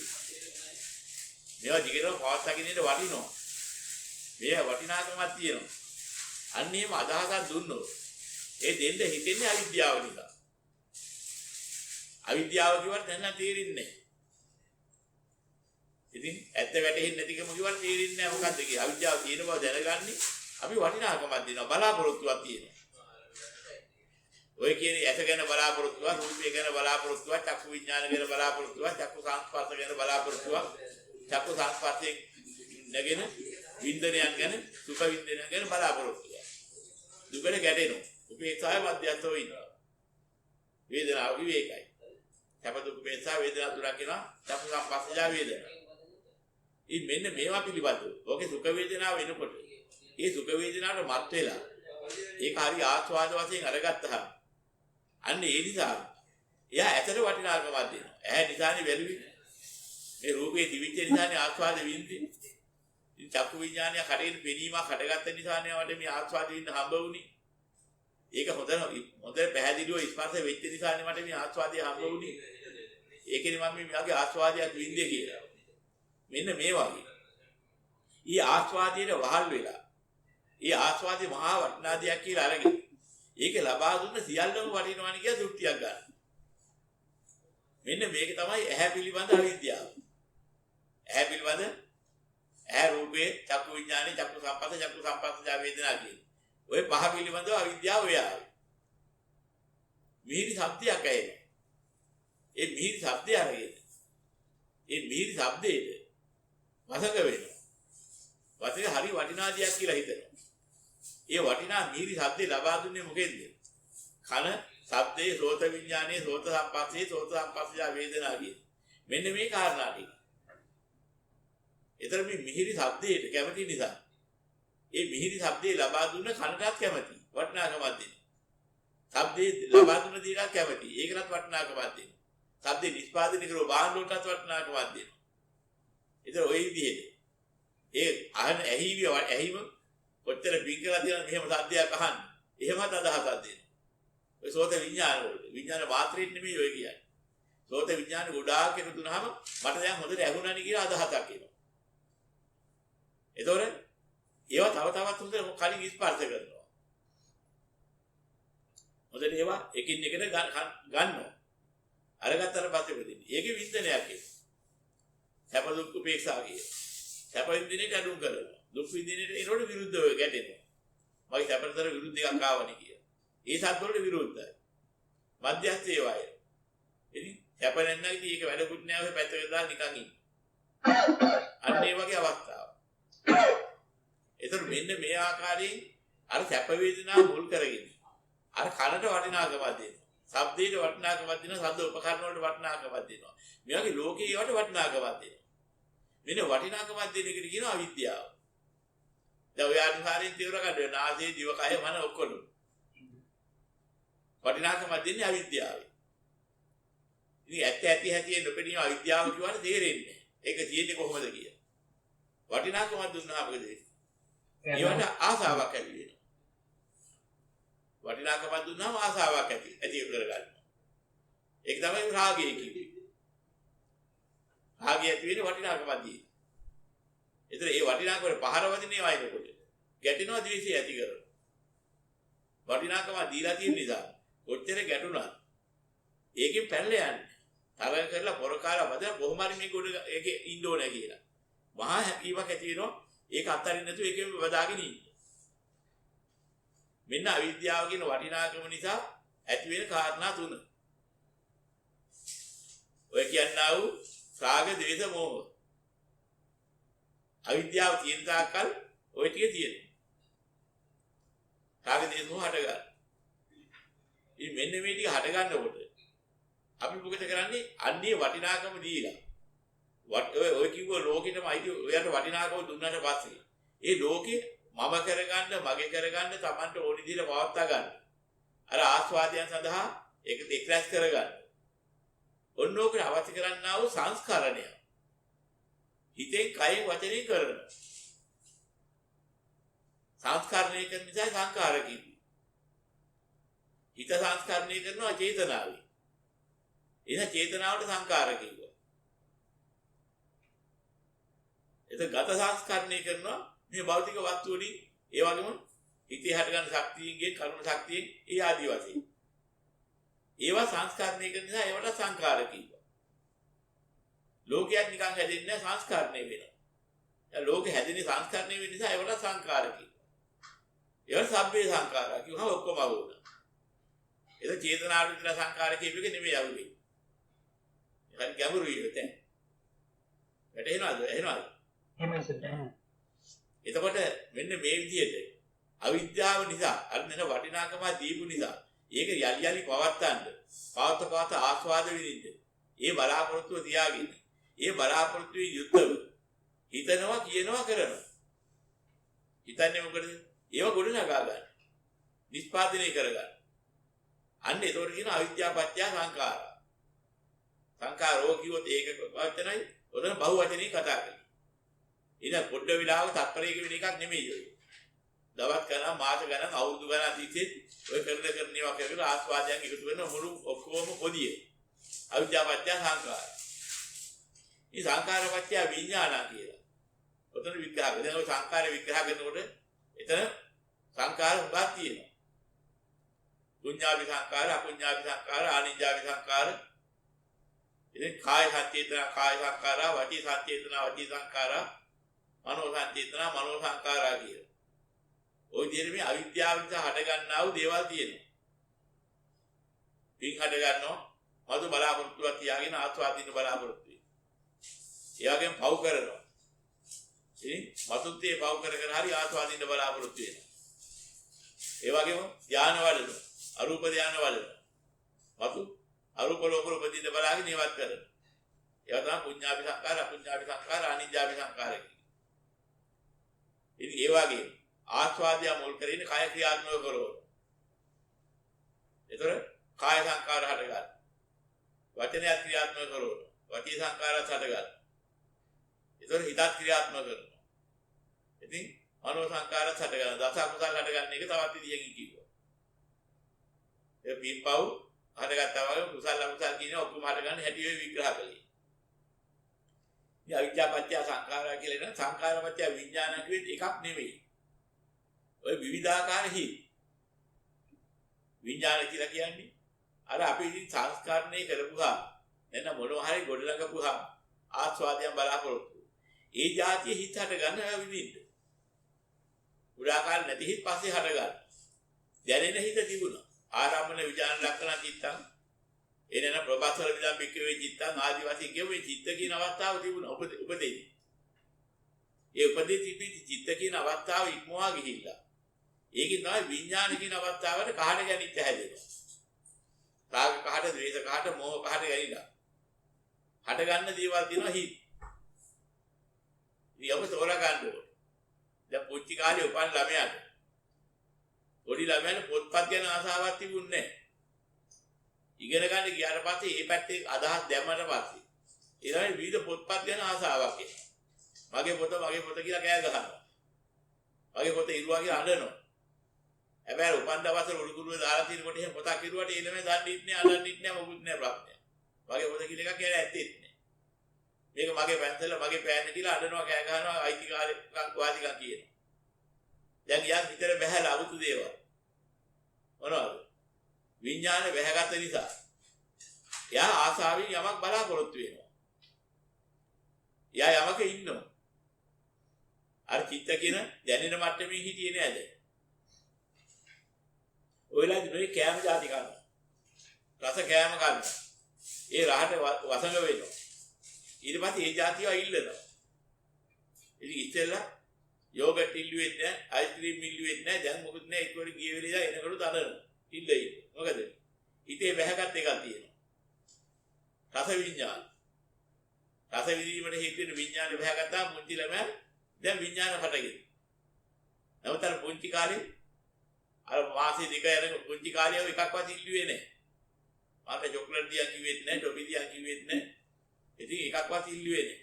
මේවා දිගටම පවත්වාගෙන ඉන්න වටිනවා. මේ වටිනාකමක් තියෙනවා. අන්න එහෙම අදහසක් දුන්නොත් ඒ දෙන්න හිතෙන්නේ අවිද්‍යාව නිසා. අවිද්‍යාව කියවට දැන් නම් තේරෙන්නේ නැහැ. ඉතින් ඇත්ත වැටහෙන්නේ නැතිකම කියවට තේරෙන්නේ නැහැ මොකද්ද කියලා. අවිද්‍යාව තියෙන බව දැනගන්නේ අපි වටිනාකමක් දෙනවා බලාපොරොත්තුවක් තියෙනවා. ඔය කියන්නේ ඇස ගැන බලාපොරොත්තුවක්, රූපය ගැන බලාපොරොත්තුවක්, චක්කු විඥාන ගැන බලාපොරොත්තුවක්, චක්කු සංස්පර්ශ ගැන බලාපොරොත්තුවක්, චක්කු සංස්පර්ශයෙන් නැගෙන වින්දනයන් ගැන, සුඛ වින්දනයන් ගැන බලාපොරොත්තුවක්. දුකට ගැටෙනවා. උපේක්ෂාය මධ්‍යස්ථව ඉන්නවා. වේදනාව විවේකයි. සැප දුක් උපේක්ෂා වේදනා තුනක් වෙනවා. චක්කු සංස්පර්ශජා වේදනා. ඉතින් මෙන්න මේවා පිළිබඳව. ඕකේ සුඛ වේදනාව වෙනකොට ඒ සුඛ වේදනාවට මත් වෙලා ඒක හරි ආස්වාද වශයෙන් අරගත්තා. අන්න ඒ නිසා එයා ඇතට වටිනාකමක් දෙනවා. ඇහැ නිසානේ වැළුවේ. මේ රූපේ දිවිච්ච නිසානේ ආස්වාද විඳින්නේ. ඉතින් චක්කු විඥානය කඩේන පෙනීමක් හටගත්ත නිසානේ වට මේ ආස්වාද විඳ හම්බ වුනේ. ඒක හොඳ පැහැදිලිව ස්පර්ශ වෙච්ච නිසානේ මට මේ ආස්වාදය හම්බ වුනේ. ඒකනේ මම මේ වගේ ආස්වාදයක් විඳින්නේ කියලා. මෙන්න මේ වගේ. ඊ ආස්වාදයේ වහල් වෙලා. ඊ ආස්වාදේ මහා වටිනා දෙයක් කියලා අරගෙන ඒක ලබා දුන්න සියල්ලම වටිනවනේ කියලා දෘෂ්ටියක් ගන්න. මෙන්න මේක තමයි ඇහැ පිළිබඳ අවිද්‍යාව. ඇහැ පිළිබඳ ඇහැ රූපේ චක්කු විඥානේ චක්කු සංපස්සා වේදනා කියන. ඔය පහ පිළිබඳව අවිද්‍යාව ඔය ආවේ. මිහිරි ශබ්දයක් ඇහෙනවා. ඒ මිහිරි ශබ්දය අරගෙන ඒ මිහිරි ශබ්දේට වසඟ වෙනවා. වසඟ හරි වටිනා දෙයක් කියලා හිතනවා. ඒ වටිනා මිහිරි ශබ්දේ ලබා දුන්නේ මොකෙන්ද? කන ශබ්දේ සෝත විඥානයේ සෝත සම්පස්සේ සෝත සම්පස්සජා වේදනා කියන. මෙන්න මේ කාරණා ටික. ඒතර මේ මිහිරි ශබ්දයට කැමති නිසා ඒ මිහිරි ශබ්දේ ලබා දුන්න කනටත් කැමති. වටිනාකමක් දෙන්න. ශබ්දේ ලබා දුන්න දේකට කැමති. ඒකටත් වටිනාකමක් දෙන්න. ශබ්දේ නිෂ්පාදනය කරන බාහන වලටත් වටිනාකමක් දෙන්න. ඒතර ওই විදිහට ඒ අහන ඇහිම කොච්චර පිංකලා තියෙනවද මෙහෙම සද්දයක් අහන්න. එහෙමත් අදහසක් දෙන්න. ඔය සෝත විඥාන වල විඥාන මාත්‍රෙත් නෙමෙයි ඔය කියන්නේ. සෝත විඥාන ගොඩාක් එකතු වුනහම මට දැන් හොඳට ඇහුණානි කියලා අදහසක් එනවා. ඒතොර ඒවා තව තවත් හොඳට කලින් ස්පර්ශ කරනවා. හොඳට ඒවා එකින් එකට ගන්නවා. අරගත්තට පස්සේ වෙදින්නේ. ඒකේ වින්දනයක් එනවා. සැප දුක් උපේක්ෂා කියන. සැප වින්දිනේට අඩු කරනවා. දුක් වින්දිනේට ඒනොට විරුද්ධව ගැටෙනවා. මගේ සැපතර විරුද්ධ එකක් ආවනේ කියලා. ඒ සත්වලට විරුද්ධයි. මධ්‍යස්ථ ඒවායි. ඉතින් සැප නැත්නම් ඉතින් ඒක වැඩකුත් නෑ ඔය පැත්තකට දාලා නිකන් ඉන්න. අන්න ඒ වගේ අවස්ථාවක්. ඒතර මෙන්න මේ ආකාරයෙන් අර සැප වේදනා මුල් කරගෙන අර කනට වටිනාකමක් දෙනවා. ශබ්දයට වටිනාකමක් දෙනවා. ශබ්ද උපකරණ වලට වටිනාකමක් දෙනවා. මේ වගේ ලෝකේ ඒවට වටිනාකමක් දෙනවා. මෙන්න වටිනාකමක් දෙන එකට කියනවා අවිද්‍යාව. දැන් ඔය අනුසාරයෙන් තේරුම් ගන්න නාසය දිව කය මන ඔක්කොම වටිනාකමක් දෙන්නේ අවිද්‍යාවයි. ඉතින් ඇත්ත ඇති හැටි නොපෙනීම අවිද්‍යාව කියවනේ තේරෙන්නේ නැහැ. ඒක තියෙන්නේ කොහොමද කියලා. වටිනාකමක් දුන්නා මොකද වෙන්නේ? ඒවට ආසාවක් ඇති වෙනවා. වටිනාකමක් දුන්නාම ආසාවක් ඇති කරගන්නවා. ඒක තමයි රාගය කියන්නේ. රාගය ඇති වෙන්නේ වටිනාකමක් දී. ඒතර ඒ වටිනාකමට පහර වදින්නේ වයින්කොට. ගැටෙනවා ද්වේෂය ඇති කරනවා. වටිනාකම දීලා තියෙන නිසා කොච්චර ගැටුණා. ඒකෙන් පැනලා යන්නේ. තරඟ කරලා පොරකාලා වදලා කොහොම හරි මේක උඩ ඒකේ ඉන්න ඕනේ කියලා. මහා හැකියාවක් ඇති වෙනවා. ඒක අත්හරින්න නැතුව ඒකෙම බදාගෙන ඉන්න. මෙන්න අවිද්‍යාව කියන වටිනාකම නිසා ඇති වෙන කාරණා තුන. ඔය කියන්නා වූ රාග, ද්වේෂ, මෝහ. අවිද්‍යාව තියෙන තාක්කල් ඔය ටික තියෙනවා. රාග, ද්වේෂ, මෝහ හට ගන්න. ඉතින් මෙන්න මේ ටික හට ගන්නකොට අපි මොකද කරන්නේ? අන්නේ වටිනාකම දීලා. ඔය කිව්ව ලෝකෙටම අයිති ඔයාලට වටිනාකම දුන්නාට පස්සේ ඒ ලෝකෙ මම කරගන්න, මගේ කරගන්න, Tamanට ඕනි විදිහට පවත්වා ගන්න. අර ආස්වාදයන් සඳහා ඒක එක්රැස් කරගන්න. ඔන්නෝකට අවශ්‍ය කරන්නා වූ සංස්කරණය. හිතෙන්, කයෙන්, වචනෙන් කරන. සංස්කරණය කරන නිසා සංකාර කිව්වේ. හිත සංස්කරණය කරනවා චේතනාවෙන්. එන චේතනාවට සංකාර කිව්වා. එතකොට ගත සංස්කරණය කරනවා මේ භෞතික වස්තු වලින් ඒ වගේම හිතේ හටගන්න ශක්තියකින් කරුණ ශක්තියෙන් ඒ ආදි වශයෙන්. ඒවා සංස්කරණය කරන නිසා ඒවට සංකාර කිව්වා. ලෝකයක් නිකන් හැදෙන්නේ සංස්කරණය වෙනවා. දැන් ලෝකෙ හැදෙන්නේ සංස්කරණය වෙන නිසා ඒවට සංකාර කිව්වා. ඒවට සබ්බේ සංකාරා කිව්වම ඔක්කොම වුණා. ඒක චේතනාවට විතර සංකාර කියපු එක නෙමෙයි යන්නේ. ඒක ගැඹුරුයි හිතෙන්. වැටහෙනවද? එහෙනවද? එහෙමයි සර්. එතකොට මෙන්න මේ විදිහට අවිද්‍යාව නිසා අන්න වටිනාකම දීපු නිසා ඒක යලි යලි පවත්ත ආස්වාද විඳින්න. ඒ බලාපොරොත්තුව තියාගෙන ඒ බලාපොරොත්තුවේ යුද්ධව හිතනවා කියනවා කරනවා. හිතන්නේ මොකද? ඒව ගොඩ නගා ගන්න. නිෂ්පාදනය කර ගන්න. අන්න ඒතකොට කියන අවිද්‍යාව පත්‍ය සංඛාර. සංඛාරෝ කිව්වොත් ඒක වචනයි උදේ බහුව වචනේ කතා කරන්නේ. ඉතින් පොඩ්ඩ විලාව තත්පරයක වෙන එකක් නෙමෙයි ඔය. දවස් ගණන්, මාස ගණන්, අවුරුදු ගණන් අතීතේ ඔය කරන ඒවා කරලා ආස්වාදයන් එකතු වෙන මුළු ඔක්කොම පොදිය. අවිද්‍යාව පත්‍ය සංඛාර. මේ සංඛාර පත්‍ය විඥාන කියලා. ඔතන විග්‍රහ කරනවා. දැන් ඔය සංඛාර විග්‍රහ කරනකොට එතන සංඛාර උගක් තියෙනවා. පුඤ්ඤාවි සංඛාර, අපුඤ්ඤාවි සංඛාර, ආනිඤ්ඤාවි සංඛාර. ඉතින් කාය සංඛාරා, වචී සංඛාරා, මනෝ සංඛාරා කියලා. ওই විදිහට මේ අවිද්‍යාව නිසා හට ගන්නා වූ දේවල් තියෙනවා. පින් හට ගන්නවා, මధు බලාපොරොත්තුවක් තියාගෙන ආස්වාදින්න බලාපොරොත්තු වෙනවා. ඒ වගේම පව් කරනවා. ඉතින් මතුත්තේ පව් කර හරි ආස්වාදින්න බලාපොරොත්තු වෙනවා. ඒ වගේම ධානය වඩනවා, අරූප ධානය වඩනවා. මතු අරූප ලෝක උපදින්න බලාගෙන ඉවත් කරනවා. ඒවා තමයි පුඤ්ඤාවි සංඛාර, අපුඤ්ඤාවි සංඛාර, ආනිඤ්ඤාවි සංඛාර කියන්නේ. ඉතින් ඒ වගේ ආස්වාදය මුල් කරගෙන කාය ක්‍රියාත්මක කරනවා. ඒතර කාය සංකාර හටගන්න. වචනය ක්‍රියාත්මක කරනවා. වචී සංකාරات හටගන්න. ඒතර හිතත් ක්‍රියාත්මක කරනවා. ඉතින් මනෝ සංකාරات හටගන්න. දස අකුසල් හටගන්න එක තවත් විදියකින් කිව්වා. ඒ පින්පව් හටගත්තා වගේ කුසල අකුසල් කියන ඔක්කොම හටගන්න හැටි වෙ විග්‍රහ කළේ. මේ අවිද්‍යා පත්‍ය සංඛාරා කියලා නේද? සංඛාර පත්‍ය විඥාන කිව්වෙත් එකක් නෙවෙයි. ඔය විවිධාකාර හිත්. විඥාන කියලා කියන්නේ අර අපි ඉතින් සංස්කරණය කරපුවා එන්න මොනවා හරි ගොඩනගපුවා ආස්වාදයෙන් බලාපොරොත්තු. ඒ જાතිය හිත හට ගන්න විදිහට. උදාකාර නැති හිත් පස්සේ හට ගන්න. දැනෙන හිත තිබුණා. ආරම්භන විඥාන ලක්ෂණ චිත්තං එනන ප්‍රබස්සර විදම් බික්කවේ චිත්තං ආදි වශයෙන් කියුවේ චිත්ත කියන අවස්ථාව තිබුණා උපදේදී. ඒ උපදේදී චිත්ත කියන අවස්ථාව ඉක්මවා ගිහිල්ලා. ඒකේ තමයි විඥාන කියන අවස්ථාවට කහට ගැනිච්ච හැදෙනවා. රාග කහට, ද්වේෂ කහට, මෝහ කහට ගැනිලා. හට ගන්න දේවල් තියෙනවා හිත්. ඉතින් තෝරා ගන්න ඕනේ. දැන් පුංචි කාලේ උපන් ළමයාට පොඩි ළමයාට පොත්පත් ගැන ආසාවක් තිබුණේ නැහැ. ඉගෙන ගන්න ගියාට පස්සේ මේ පැත්තේ අදහස් දැම්මට පස්සේ ඊළඟට විවිධ පොත්පත් ගැන ආසාවක් එනවා. මගේ පොත කියලා කෑ ගහනවා. මගේ පොත ඉරුවා කියලා අඬනවා. හැබැයි උපන් දවසේ උඩුකුරුවේ දාලා තියෙනකොට එහෙම පොතක් ඉරුවට ඊළමේ දන්නේ නැහැ, අඬන්නේ නැහැ, මොකුත් නැහැ ප්‍රශ්නයක්. මගේ පොත කියලා එකක් කියලා ඇත්තෙත් නැහැ. මේක මගේ පැන්සල, මගේ පෑන් කියලා අඬනවා, කෑ ගහනවා, අයිතිකාරකම් වාදිකම් කියනවා. දැන් යා හිතේ බහැලා අමුතු දේවල්. මොනවද? විඥාන වැහගත නිසා එයා ආසාවෙන් යමක් බලාපොරොත්තු වෙනවා. එයා යමක ඉන්නවා. අර චිත්ත කියන දැනෙන මට්ටමේ හිටියේ නෑද? ඔයලා දිනේ කෑම જાති ගන්නවා. රස කෑම ගන්නවා. ඒ රහට වසඟ වෙනවා. ඊට පස්සේ ඒ જાතියව ඉල්ලනවා. ඉතින් ඉතින්ලා යෝගට් ඉල්ලුවෙත් නෑ, අයිස්ක්‍රීම් ඉල්ලුවෙත් නෑ, දැන් මොකද නෑ ඒකවල ගිය වෙලේ එනකොට තනනවා. ඉල්ලයි. මොකද? හිතේ වැහගත් එකක් තියෙනවා. රස විඥාන. රස විඳීමට හේතු වෙන විඥානේ වැහගත්තා මුංචි ළමයා දැන් විඥාන හටගෙන. නමුත් අර පුංචි කාලේ අර වාසේ දෙක යන පුංචි කාලේ එකක්වත් ඉල්ලුවේ නැහැ. මාත චොක්ලට් දියා කිව්වෙත් නැහැ, ටොපි දියා කිව්වෙත් නැහැ. ඉතින් එකක්වත් ඉල්ලුවේ නැහැ.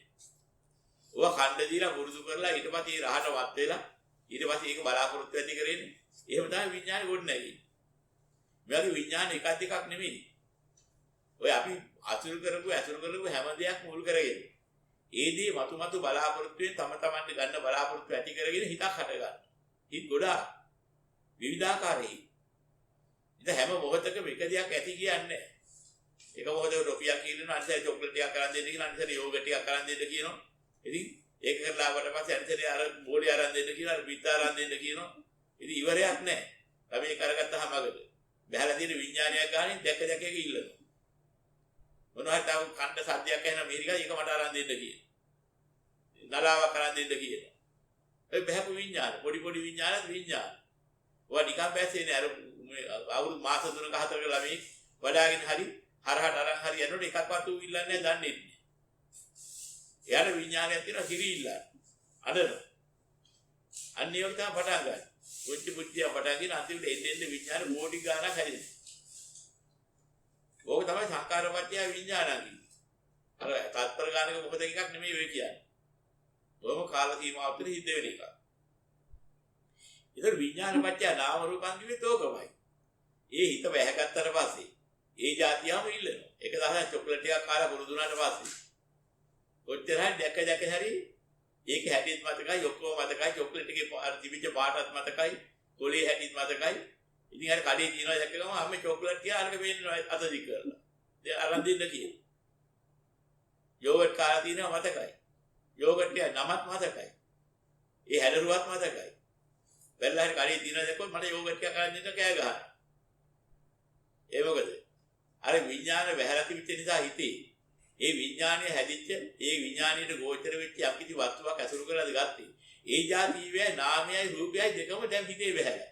ඔවා කණ්ඩ දීලා පුරුදු කරලා ඊට පස්සේ රහට වත් වෙලා ඊට පස්සේ ඒක බලාපොරොත්තු ඇති කරේනේ. එහෙම තමයි විඥානේ ගොඩ නැගෙන්නේ. මේවාගේ විඥාන එකක් දෙකක් නෙමෙයි. ඔය අපි අසුරු කරපු හැම දෙයක් මුල් කරගෙන ඒ දේ මතු බලාපොරොත්තුෙන් තම තමන්ට ගන්න බලාපොරොත්තු ඇති කරගෙන හිතක් හට ගන්න. හිත ගොඩාක් විවිධාකාරයි. ඉතින් හැම මොහොතකම එක දෙයක් ඇති කියන්නේ නැහැ. එක මොහොතක ටොපියක් කියනවා, අනිත් චොක්ලට් ටිකක් කරන් දෙන්න කියනවා, අනිත් යෝගට් ටිකක් කරන් දෙන්න කියනවා. ඉතින් ඒක කරලා ආවට පස්සේ අනිත් අර බෝඩි අරන් දෙන්න කියනවා, අර පිට අරන් දෙන්න කියනවා. ඉතින් ඉවරයක් නැහැ. ළමයි කරගත්තාම මගද බහැලා තියෙන විඥානයක් ගානේ දැක එක ඉල්ලනවා. මොනවා හරි තව කණ්ඩ සද්දයක් ඇහෙන මේරිකා ඒක මට අරන් දෙන්න කියන. නලාවක් අරන් දෙන්න කියන. ඒ බහැපු විඥාන පොඩි විඥාන. ඔය නිකන් බැස්සේනේ අර අවුරුදු මාස 3ක 4ක ළමයි වඩාගෙන හරි හරහට අරන් හරි යනකොට එකක්වත් ඌ ඉල්ලන්නේ නැහැ දන්නේ නැහැ. එයාට විඥානයක් තියෙනවා කිරි ඉල්ලන්න. අඬනවා. අන්න ඒක තමයි පටන් ගන්න. පුංචි පටන්ගෙන අන්තිමට එන්නේ විඥාන කෝටි ගාණක් හැදෙනවා. ඕක තමයි සංකාරපත්‍ය විඥාන කියන්නේ. අර තත්පර ගානක මොකද එකක් නෙමෙයි වෙයි කියන්නේ. බොහොම කාල සීමාවක් තුළ හිට වෙන එකක්. ඒතර විඥානපත්‍ය නාම රූපං කිව්වෙත් ඕකමයි. ඒ හිත වැහගත්තට පස්සේ ඒ જાතියම ඉල්ලනවා. ඒක තමයි චොක්ලට් එකක් කාලා පුරුදුනාට පස්සේ. කොච්චර හරි දැක හරි ඒක හැටිත් මතකයි, ඔක්කොම මතකයි, චොක්ලට් එකේ තිබිච්ච පාටත් මතකයි, කොලේ හැටිත් මතකයි. ඉතින් අර කඩේ තියනවා දැක්ක ගමන් අම්මේ චොක්ලට් කියලා අරක වෙන්නවා අත දික් කරලා. දැන් අරන් දෙන්න කියන. යෝගට් කාලා තියනවා මතකයි. යෝගට් එක නමත් මතකයි. ඒ හැඩරුවත් මතකයි. වෙල්ලා හරි කඩේ තියනවා දැක්කොත් මට යෝගට් එකක් අරන් දෙන්න කෑ ගහනවා. ඒ මොකද? අර විඥාන වැහැලා තිබෙච්ච නිසා හිතේ ඒ විඥානයේ හැදිච්ච ඒ විඥානයේ ගෝචර වෙච්ච යම්කිසි වස්තුවක් අසුරු කරලාද ගත්තේ. ඒ જાතියයි නාමයයි රූපයයි දෙකම දැන් හිතේ වැහැලා.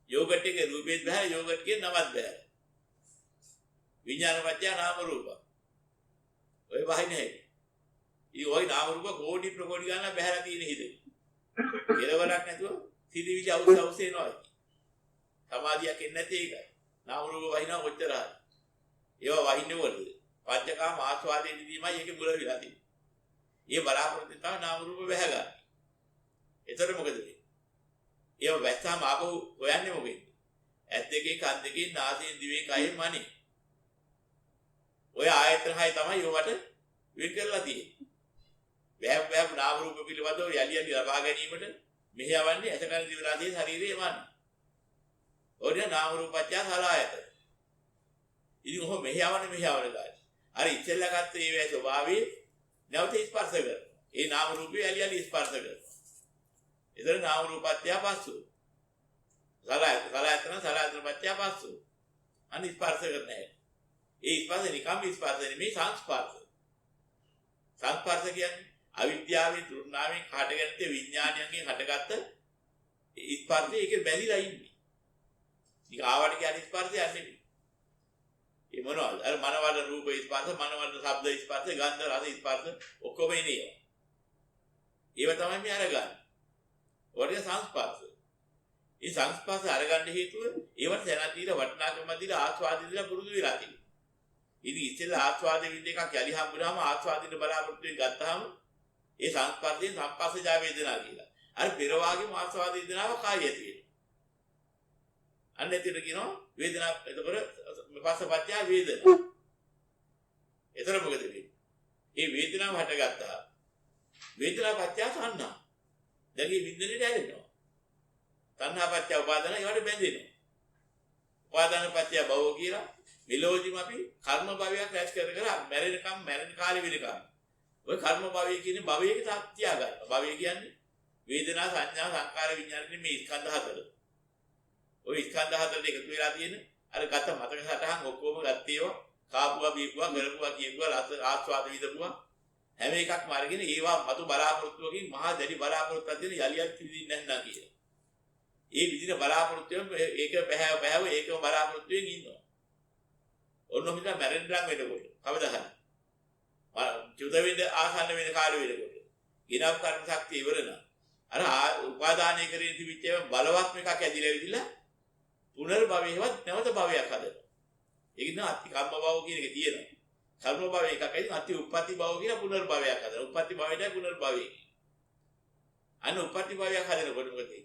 යෝගට් එකේ රූපෙත් බෑ, යෝගට් එකේ නමත් බෑ. විඥානපත්‍ය නාම රූප. ඔය වහිනේ. ඉතින් ওই නාම රූප කෝටි ප්‍රකෝටි ගණන් බහැලා තියෙන හිතේ. කෙලවරක් නැතුව සිතිවිලි අවුස් එනවා. සමාධියක් එන්නේ නැති එකයි. නාම රූප වහිනවා කොච්චර හරි. ඒවා වහින්නේ වලද? පංචකාම ආස්වාදයේ දීමයි ඒකේ මුල විලා තියෙන්නේ. ඒ බලාපොරොත්තු තමයි නාම රූප වැහැ ගන්න. එතකොට මොකද වෙන්නේ? ඒව වැස්සාම ආපහු හොයන්නේ මොකෙන්ද? ඇස් දෙකේ කන් දෙකේ නාසයෙන් දිවෙන් කයෙන් මනේ. ඔය ආයතන හය තමයි ඔයාට වෙන් කරලා තියෙන්නේ. වැහප් නාම රූප පිළිබඳව යලි යලි ලබා ගැනීමට මෙහෙයවන්නේ ඇස කන දිව නාසයේ ශරීරයේ මන. ඔය නාම රූපච්ඡා සලආයතන. ඉතින් ඔහොම මෙහෙයවන්නේ ගාන. අර ඉස්සෙල්ලා ගත්ත ඒවේ ස්වභාවය නැවත ස්පර්ශ කරනවා. ඒ නාම රූපය යලි යලි ස්පර්ශ කරනවා. ඒතර නාම රූපත්‍ය පස්සු. සලආයතන පත්‍ය පස්සු. අනිත් ස්පර්ශ කරන්නේ. ඒ ස්පර්ශ නිකම් ස්පර්ශ නෙමෙයි සංස්පර්ශ. සංස්පර්ශ කියන්නේ අවිද්‍යාවේ තෘෂ්ණාවෙන් හටගත්ත විඥානයන්ගෙන් හටගත්ත ස්පර්ශය ඒකේ බැඳිලා ඉන්නේ. ඒක ආවට කියන්නේ ස්පර්ශයක් නෙමෙයි. ඒ මොනවද? අර මනවල රූප ස්පර්ශ, මනවල ශබ්ද ස්පර්ශ, ගන්ධ රස ස්පර්ශ ඔක්කොම එන්නේ. ඒව තමයි මේ අරගන්නේ. ඔය සංස්පර්ශ. මේ සංස්පර්ශ අරගන්න හේතුව ඒවට දැනගීලා වටිනාකම දීලා ආස්වාදිත දීලා පුරුදු වෙලා තියෙනවා. ඉතින් ඉතින් ආස්වාදෙ විඳ එකක් යලි හම්බුනහම ආස්වාදිත බලාපොරොත්තුෙන් ගත්තාම ඒ සංස්පර්ශයෙන් සංපස්සජා වේදනා කියලා. අර පෙර වාගේම ආස්වාද වේදනාව කායය තියෙනවා. අන්න එතන කියනවා වේදනාව එතකොට පස්සපත්‍ය වේදනා. එතන මොකද වෙන්නේ? මේ වේදනාව හටගත්තා. වේදනාව පත්‍ය තණ්හා. දැන් මේ විඳින්නේ දැනෙනවා. තණ්හා පත්‍ය උපාදාන ඒවට බැඳෙනවා. උපාදාන පත්‍ය භව කියලා මෙලෝදිම අපි කර්ම භවයක් රැස් කර මැරෙන කාලෙ වෙනකම්. ඔය කර්ම භවය කියන්නේ භවයක සත්‍යය ගන්න. භවය කියන්නේ වේදනා සංඥා සංකාර විඥාන මේ ස්කන්ධ හතර. ඔය ස්කන්ධ හතරට එකතු වෙලා තියෙන අර ගත මතක සටහන් ඔක්කොම ගත්තේවා කාපුවා බීපුවා කරපුවා කියපුවා ආස්වාද විදපුවා හැම එකක්ම අරගෙන ඒවා මතු බලාපොරොත්තුවකින් මහා දැඩි බලාපොරොත්තුවක් දෙන යලියක් විදින්නේ නැන්නා කියලා. ඒ විදින බලාපොරොත්තුවෙන් ඒක පැහැව ඒකම බලාපොරොත්තුවෙන් ඉන්නවා. ඔන්න ඔහොම ඉඳලා මැරෙන්න ලඟ වෙනකොට කවදා හරි චුත වෙන්න ආසන්න වෙන කාලෙ වෙනකොට ගිනක් කර්ම ශක්තිය ඉවර නම් අර උපාදානය කරගෙන තිබිච්ච බලවත් එකක් ඇදිලා විදිලා පුනර්භවයවත් නැවත භවයක් හදනවා. ඒක නා අති කම්ම භව කියන එක තියෙනවා. කර්ම භවය එකක් ඇයි අති උප්පත්ති භව කියන පුනර්භවයක් හදනවා. උප්පත්ති භවයටයි පුනර්භවය. අන්න උප්පත්ති භවයක් හදනකොට මොකද වෙන්නේ?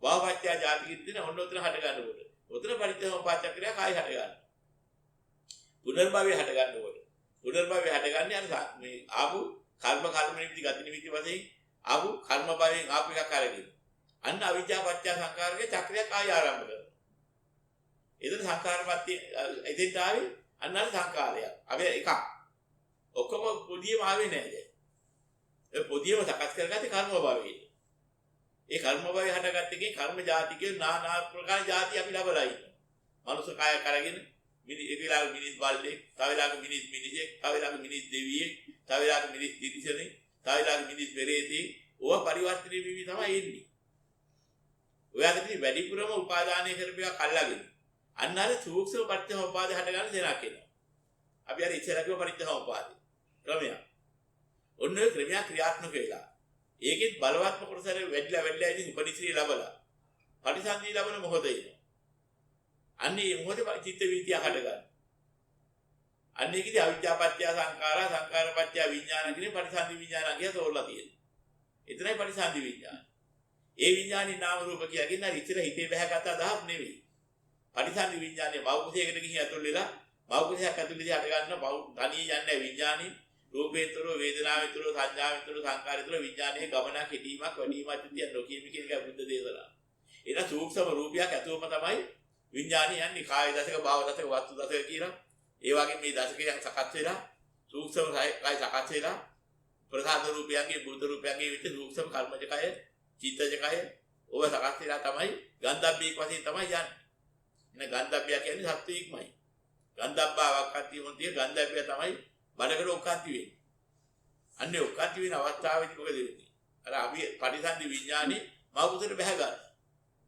භවපත්‍ය ජාති කිද්දින ඔන්න උතන හට ගන්නකොට. උතන පරිත්‍යාගෝපාචක්‍රිය කායි හට ගන්නවා. පුනර්භවය හට ගන්නකොට. පුනර්භවය හටගන්නේ අර මේ ආපු කර්ම නිමිති ගති නිමිති වශයෙන් ආපු කර්ම භවයෙන් ආපු එකක් අරගෙන. අන්න අවිජ්ජා පත්‍ය සංකාරකේ චක්‍රයක් ආය ආරම්භ කරනවා. එතන සංකාරපත්‍ය එතෙන්ට ආවේ අන්න අර සංකාරයක්. අපි එකක්. ඔක්කොම පොදියම ආවේ නැහැ. ඒ පොදියම සකස් කරගත්තේ කර්ම භවයේ. ඒ කර්ම භවය හටගත්ත එකේ කර්ම ජාතිකේ නානා ප්‍රකාර ජාති අපි ලබලා ඉන්නවා. මනුෂ්‍ය කාය කරගෙන ඒකලාගේ මිනිස් බල්ලෙක්, තව වෙලාවක මිනිසෙක්, තව වෙලාවක මිනිස් දෙවියෙක්, තව වෙලාවක මිනිස් දිරිසෙනෙක්, තව වෙලාවක මිනිස් පෙරේතෙක් ඕවා පරිවර්තනය වෙවි තමයි එන්නේ. ඔය අතරේ වැඩිපුරම උපාදානය කරපියා කල්ලාගෙන. අන්න අර සූක්ෂම පරිත්‍යාගෝපාද හට ගන්න දෙයක් එනවා. අපි අර ඉස්සරහ කිව්ව පරිත්‍යාගෝපාද ක්‍රමය. ඔන්න ඔය ක්‍රමය ක්‍රියාත්මක වෙලා. ඒකෙත් බලවත්ම කොටස වැඩිලා ඉතින් උපනිශ්‍රී ලැබලා. පරිසන්දී ලැබෙන මොහොතේ අන්නේ මොහොතේ චිත්ත වීතිය හට ගන්න. අන්නේ කිදී අවිද්‍යා පත්‍ය සංඛාරා සංඛාර පත්‍ය විඥාන කියන පරිසන්දි විඥාන කියලා තෝරලා තියෙනවා. එතනයි පරිසන්දි විඥාන. ඒ විඥානේ නාම රූප කියලාගෙන අර ඉතල හිතේ බහැගත අදහස් නෙවෙයි. පරිසන්දි විඥානේ බෞද්ධයකට ගිහින් ඇතුල් වෙලා බෞද්ධයක් ඇතුළේදී හට ගන්න තනිය යන්නේ විඥානේ රූපේතර වේදනාවේතර සංඥාවේතර සංකාරේතර විඥානයේ ගමනක් හිටීමක් වැඩිවීමක් තියන නොකියමි කියන එක බුද්ධ දේශනා. එන සූක්ෂම රූපයක් ඇතුවම තමයි විඥානය යන්නේ කාය දශක භාව දශක වස්තු දශක කියලා. ඒ වගේ මේ දශකයන් සකස් වෙලා සූක්ෂම කාය සකස් වෙලා ප්‍රසාද රූපයන්ගේ බුද්ධ රූපයන්ගේ විතර සූක්ෂම කර්මජ කය, චිත්තජ කය ඔබ සකස් වෙලා තමයි ගන්ධබ්බීක වශයෙන් තමයි යන්නේ. එන ගන්ධබ්බය කියන්නේ සත්වීක්මයි. ගන්ධබ්බාවක් අත්‍ය මොන්තිය ගන්ධබ්බය තමයි බඩකට ඔක්කාන්ති වෙන්නේ. අන්නේ ඔක්කාන්ති වෙන අවස්ථාවේදී මොකද වෙන්නේ? අර අපි පටිසන්ධි විඥානේ මෞකුසට බැහැ ගන්න.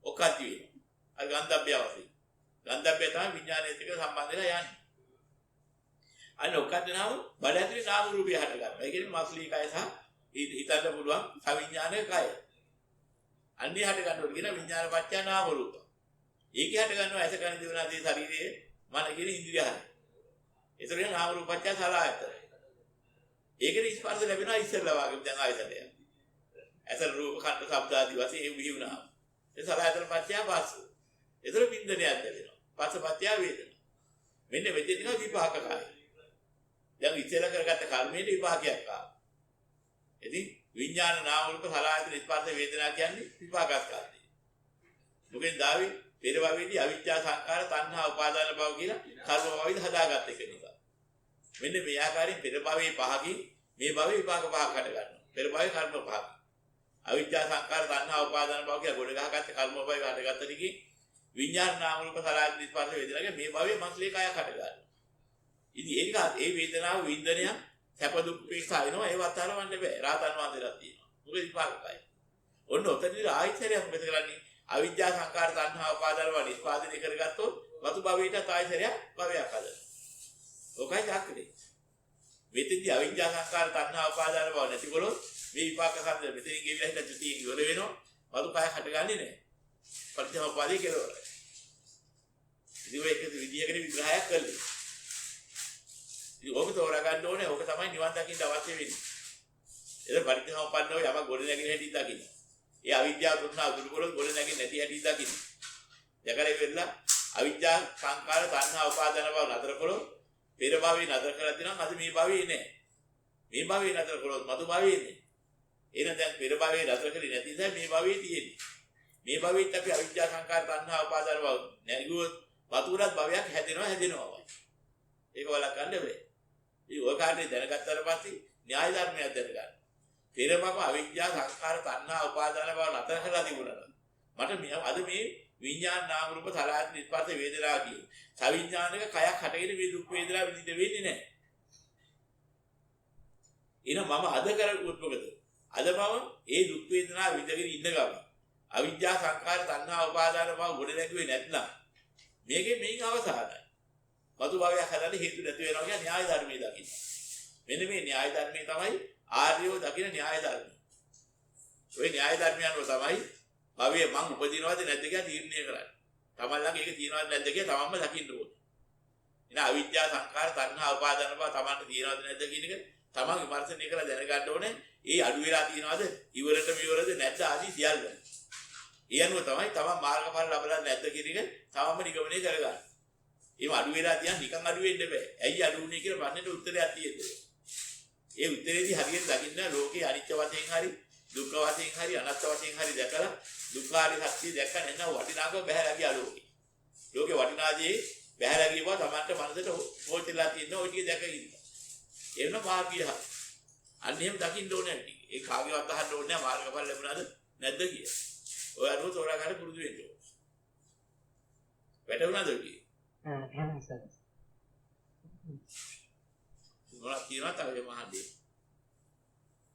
ඔක්කාන්ති වෙනවා. අර ගන්ධබ්බය වශයෙන්. ගන්ධබ්බය තමයි විඥානයත් එක්ක සම්බන්ධ වෙලා යන්නේ. අන්න ඔක්කාන්ති නාම බඩ ඇතුලේ නාම රූපය හට ගන්නවා. ඒ කියන්නේ මාස්ලී කය සහ හිතන්න පුළුවන් සවිඥානික කය. අන්නේ හට ගන්නකොට කියන විඥාන පත්‍ය නාම රූප. ඒකේ හට ගන්නවා ඇස කන දිව නාසය ශරීරයේ මන කියන ඉන්ද්‍රිය හරි. ඒතර කියන නාම රූප පත්‍ය සලආයතන. ඒකේ ස්පර්ශ ලැබෙනවා ඉස්සෙල්ලා වගේ දැන් ආයතනය. ඇස රූප කන්ද ශබ්ද ආදී වශයෙන් ඒ විහි වුණා. ඒ සලආයතන පත්‍ය පස්ස. ඒතර බින්දනයක් දැනෙනවා. පස්ස පත්‍ය වේදනා. මෙන්න මෙතන තියෙනවා විපාක කාය. දැන් ඉස්සෙල්ලා කරගත්ත කර්මයේ විපාකයක් ආවා. ඉතින් විඥාන නාම රූප සලආයතන ස්පර්ශ වේදනා කියන්නේ විපාකස්කන්ධය. මොකෙන් දාවේ පෙර භවයේදී අවිජ්ජා සංඛාර තණ්හා උපාදාන භව කියලා කර්ම භවයේදී හදාගත්ත එක නිසා. මෙන්න මේ ආකාරයෙන් පෙර භවයේ පහකින් මේ භවයේ විපාක පහක් හට ගන්නවා. පෙර භවයේ කර්ම පහක්. අවිජ්ජා සංඛාර තණ්හා උපාදාන භව කියලා ගොඩ ගහගත්ත කර්ම භවයේ හටගත්ත ටිකේ විඥාන නාම රූප සලආයතන ස්පර්ශ වේදනාගේ මේ භවයේ මස්ලේ කයක් හට ගන්නවා. ඉතින් ඒක ඒ වේදනාව වින්දනය සැප දුක් පිටසයිනවා ඒවත් අරවන්න බෑ. රාතන් වහන්සේලා තියෙනවා. මොකද විපාකයි. ඔන්න ඔතනදී ආයතරයක් මෙතන කරන්නේ අවිජ්ජා සංඛාර තණ්හා උපාදාන වල නිස්පාදනය කරගත්තොත් වතු භවයට ආයතරයක් භවයක් හදනවා. ඔකයි තාක්කේ. මෙතෙන්දී අවිජ්ජා සංඛාර තණ්හා උපාදාන බව නැතිකොලොත් මේ විපාක සම්ද මෙතෙන් ගෙවිලා හිට චුතියෙන් ඉවර වෙනවා. වතු කය හටගන්නේ නැහැ. පරිත්‍යාගපාදී කෙරවල. ඉතින් ඔය එක විදියකට විග්‍රහයක් කළේ. ඕක තෝරා ගන්න ඕනේ. ඕක තමයි නිවන් දකින්න අවශ්‍ය වෙන්නේ. ඒක පරිත්‍යාගපන්නව යම ගොඩ නැගින හැටි දකින්න. ඒ අවිද්‍යාව දුන්නා දුරුකොලොත් ගොඩ නැගින් නැති හැටි දකින්න. දැකලා ඉවරලා අවිද්‍යා සංකාර තණ්හා උපාදාන බව නතර කළොත් පෙර භවයේ නතර කරලා තියෙනවා. අද මේ භවයේ නෑ. මේ භවයේ නතර කළොත් මතු භවයේ නෑ. එහෙනම් දැන් පෙර භවයේ නතර කරේ නැති නිසා මේ භවයේ තියෙන්නේ. මේ භවෙත් අපි අවිද්‍යා සංකාර තණ්හා උපාදාන බව නැගුවොත් වතුරත් භවයක් හැදෙනවා. ඒක වලක්වන්න බෑ. ඉතින් ඔය කාරණේ දැනගත්තාට පස්සේ න්‍යාය ධර්මයක් දැනගන්න. පෙරමම අවිද්‍යා සංඛාර තණ්හා උපාදාන බව නතර කරලා තිබුණා. මට අද මේ විඥාන නාම රූප සලආයතන ස්පර්ශ වේදනා කියන සවිඥානික කයක් හටගෙන මේ දුක් වේදනා විඳින්න වෙන්නේ නැහැ. එහෙනම් මම අද කරගුවොත් මොකද? අද මම ඒ දුක් වේදනා විඳගෙන ඉන්න ගම අවිද්‍යා සංඛාර තණ්හා උපාදාන බව ගොඩ නැගුවේ නැත්නම් මේකෙන් අවසానයි. මතු භවයක් හදන්න හේතු නැති වෙනවා කියන න්‍යාය ධර්මයේ දකින්න. මෙන්න මේ න්‍යාය ධර්මයේ තමයි ආර්යෝ දකින්න න්‍යාය ධර්මය. ওই න්‍යාය ධර්මය අනුව තමයි භවයේ මං උපදිනවද නැද්ද කියලා තීරණය කරන්නේ. තමන් ළඟ ඒක තියෙනවද නැද්ද කියලා තමන්ම දකින්න ඕනේ. එන අවිද්‍යා සංඛාර තණ්හා උපාදාන බව තමන්ට තියෙනවද නැද්ද කියන එක තමන් විමර්ශනය කරලා දැනගන්න ඕනේ. ඒ අඩු වෙලා තියෙනවද ඉවරද නැද්ද ආදී සියල්ල. ඒ අනුව තමයි තමන් මාර්ගඵල ලබලා නැද්ද කියන එක තමන්ම නිගමනය කරගන්න. ඒව අඩු වෙලා තියන් නිකන් අඩු වෙන්න බෑ. ඇයි අඩු වුනේ කියලා ප්‍රශ්නෙට උත්තරයක් තියෙන්නේ. ඒ උත්තරේදී හරියට දකින්න ලෝකේ අනිත්‍ය වශයෙන් හරි දුක්ඛ වශයෙන් හරි අනාත්ම වශයෙන් හරි දැකලා දුක්ඛාරි සත්‍ය දැක්ක නැත්නම් වටිනාකම බහැලා ගියා ලෝකේ. ලෝකේ වටිනාදී බහැලා ගියවා තමන්ට මනසට හොචලා තියෙන ඔය ටික දැක ඉන්න. ඒ වෙන මාර්ගය. අන්න එහෙම දකින්න ඕනේ නැති. ඒ කාගේවත් අහන්න ඕනේ නැහැ මාර්ගඵල ලැබුණාද නැද්ද කියලා. ඔය අනුව තෝරා ගන්න පුරුදු වෙන්න ඕනේ. වැටුණාද ඔය? එහෙනම් සර්. මොනවද කියනවා තව මහදේ